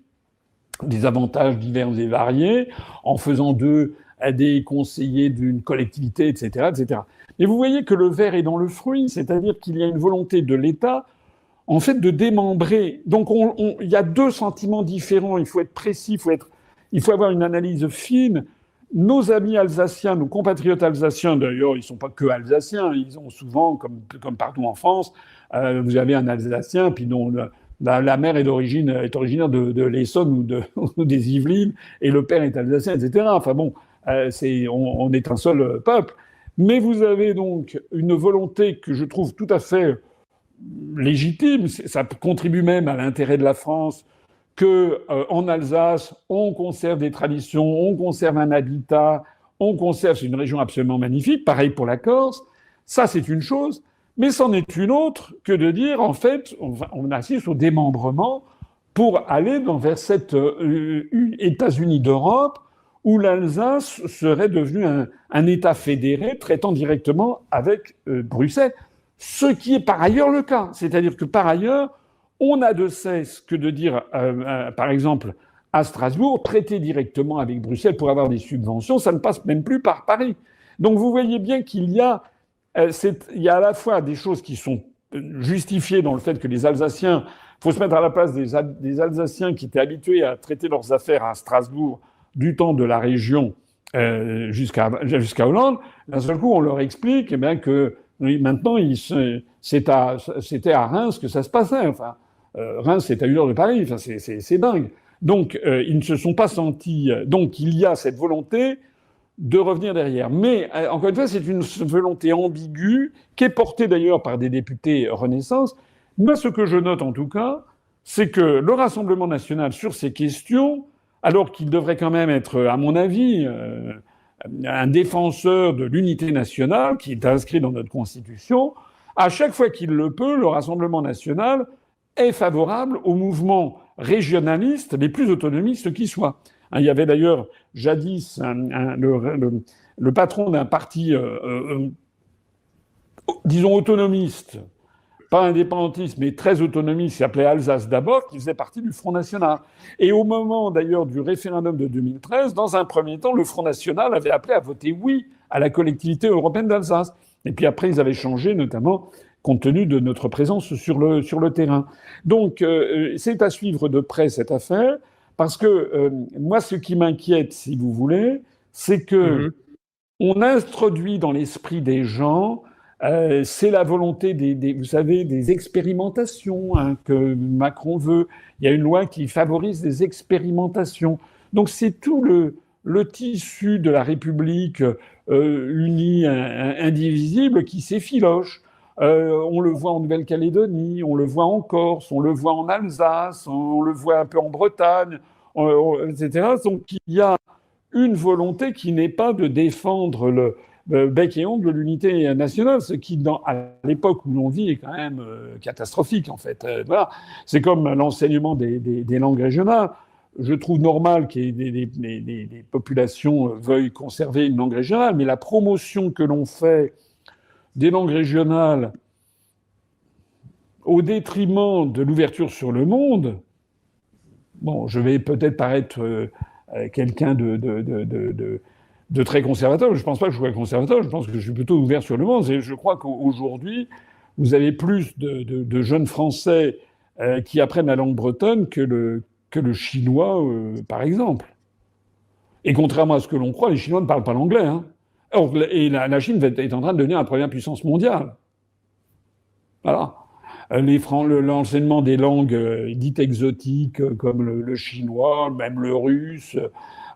des avantages divers et variés, en faisant d'eux des conseillers d'une collectivité, etc., etc. Et vous voyez que le ver est dans le fruit, c'est-à-dire qu'il y a une volonté de l'État, en fait, de démembrer. Donc, il y a deux sentiments différents. Il faut être précis, il faut avoir une analyse fine. Nos amis alsaciens, nos compatriotes alsaciens, d'ailleurs, ils ne sont pas que alsaciens. Ils ont souvent, comme partout en France, vous avez un Alsacien, puis dont la mère est originaire de l'Essonne ou des Yvelines, et le père est alsacien, etc. Enfin bon, on est un seul peuple. Mais vous avez donc une volonté que je trouve tout à fait légitime, ça contribue même à l'intérêt de la France, que en Alsace, on conserve des traditions, on conserve un habitat, c'est une région absolument magnifique, pareil pour la Corse. Ça, c'est une chose, mais c'en est une autre que de dire, en fait, on assiste au démembrement pour aller vers cet États-Unis d'Europe où l'Alsace serait devenue un État fédéré traitant directement avec Bruxelles, ce qui est par ailleurs le cas. C'est-à-dire que par ailleurs, on n'a de cesse que de dire, par exemple, à Strasbourg, traiter directement avec Bruxelles pour avoir des subventions, ça ne passe même plus par Paris. Donc vous voyez bien qu'il y a à la fois des choses qui sont justifiées dans le fait que les Alsaciens, il faut se mettre à la place des Alsaciens qui étaient habitués à traiter leurs affaires à Strasbourg du temps de la région jusqu'à Hollande. D'un seul coup, on leur explique que maintenant, c'était à Reims que ça se passait. Enfin, Reims, c'est à 1 heure de Paris. Enfin, c'est dingue. Donc, ils ne se sont pas sentis. Donc, il y a cette volonté de revenir derrière. Mais, encore une fois, c'est une volonté ambiguë, qui est portée d'ailleurs par des députés Renaissance. Moi, ce que je note en tout cas, c'est que le Rassemblement national sur ces questions, alors qu'il devrait quand même être, à mon avis, un défenseur de l'unité nationale qui est inscrit dans notre Constitution, à chaque fois qu'il le peut, le Rassemblement national est favorable aux mouvements régionalistes les plus autonomistes qui soient. Il y avait d'ailleurs jadis le patron d'un parti, disons, autonomiste, pas indépendantiste, mais très autonomiste, qui s'appelait Alsace d'abord, qui faisait partie du Front National. Et au moment d'ailleurs du référendum de 2013, dans un premier temps, le Front National avait appelé à voter oui à la collectivité européenne d'Alsace. Et puis après, ils avaient changé, notamment compte tenu de notre présence sur le terrain. Donc, c'est à suivre de près cette affaire, parce que moi, ce qui m'inquiète, si vous voulez, c'est que on introduit dans l'esprit des gens, c'est la volonté vous savez, des expérimentations que Macron veut. Il y a une loi qui favorise les expérimentations. Donc, c'est tout le tissu de la République unie, indivisible, qui s'effiloche. On le voit en Nouvelle-Calédonie, on le voit en Corse, on le voit en Alsace, on le voit un peu en Bretagne, etc. Donc il y a une volonté qui n'est pas de défendre le bec et ongle de l'unité nationale, ce qui, à l'époque où l'on vit, est quand même catastrophique, en fait. Voilà. C'est comme l'enseignement des langues régionales. Je trouve normal que des populations veuillent conserver une langue régionale, mais la promotion que l'on fait des langues régionales au détriment de l'ouverture sur le monde, bon, je vais peut-être paraître quelqu'un de très conservateur. Je ne pense pas que je sois conservateur, je pense que je suis plutôt ouvert sur le monde. Et je crois qu'aujourd'hui, vous avez plus de jeunes Français qui apprennent la langue bretonne que le chinois, par exemple. Et contrairement à ce que l'on croit, les Chinois ne parlent pas l'anglais, hein. Et la Chine est en train de devenir la première puissance mondiale. Voilà. L'enseignement des langues dites exotiques, comme le chinois, même le russe,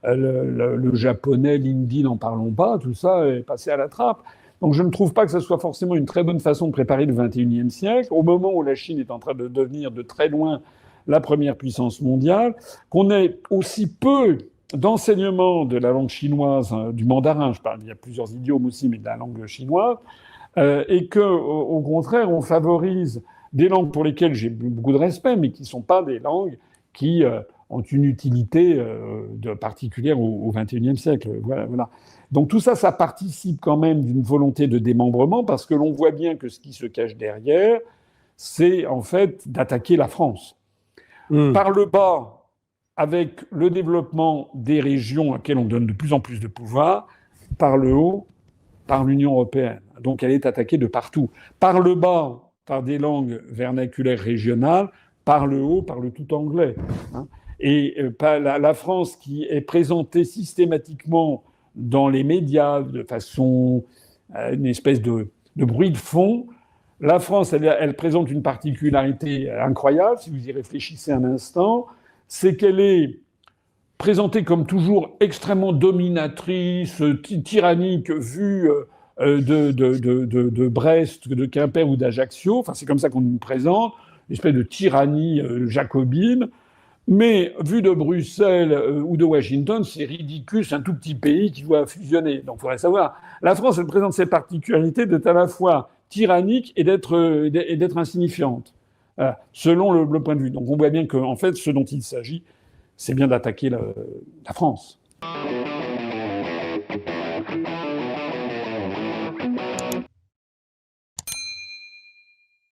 le japonais, l'hindi, n'en parlons pas, tout ça est passé à la trappe. Donc je ne trouve pas que ce soit forcément une très bonne façon de préparer le XXIe siècle, au moment où la Chine est en train de devenir de très loin la première puissance mondiale, qu'on ait aussi peu d'enseignement de la langue chinoise, du mandarin, je parle, il y a plusieurs idiomes aussi, mais de la langue chinoise, et que, au contraire, on favorise des langues pour lesquelles j'ai beaucoup de respect, mais qui ne sont pas des langues qui ont une utilité particulière au XXIe siècle. Voilà, voilà. Donc tout ça, ça participe quand même d'une volonté de démembrement, parce que l'on voit bien que ce qui se cache derrière, c'est en fait d'attaquer la France. Par le bas, avec le développement des régions auxquelles on donne de plus en plus de pouvoir, par le haut, par l'Union européenne. Donc elle est attaquée de partout. Par le bas, par des langues vernaculaires régionales, par le haut, par le tout anglais. Et la France, qui est présentée systématiquement dans les médias de façon une espèce de bruit de fond, la France, elle présente une particularité incroyable, si vous y réfléchissez un instant, c'est qu'elle est présentée comme toujours extrêmement dominatrice, tyrannique, vue de Brest, de Quimper ou d'Ajaccio. Enfin, c'est comme ça qu'on nous présente, une espèce de tyrannie jacobine. Mais vu de Bruxelles ou de Washington, c'est ridicule, c'est un tout petit pays qui doit fusionner. Donc il faudrait savoir. La France, elle présente ses particularités d'être à la fois tyrannique et d'être insignifiante, selon le point de vue. Donc on voit bien qu'en fait, ce dont il s'agit, c'est bien d'attaquer la France.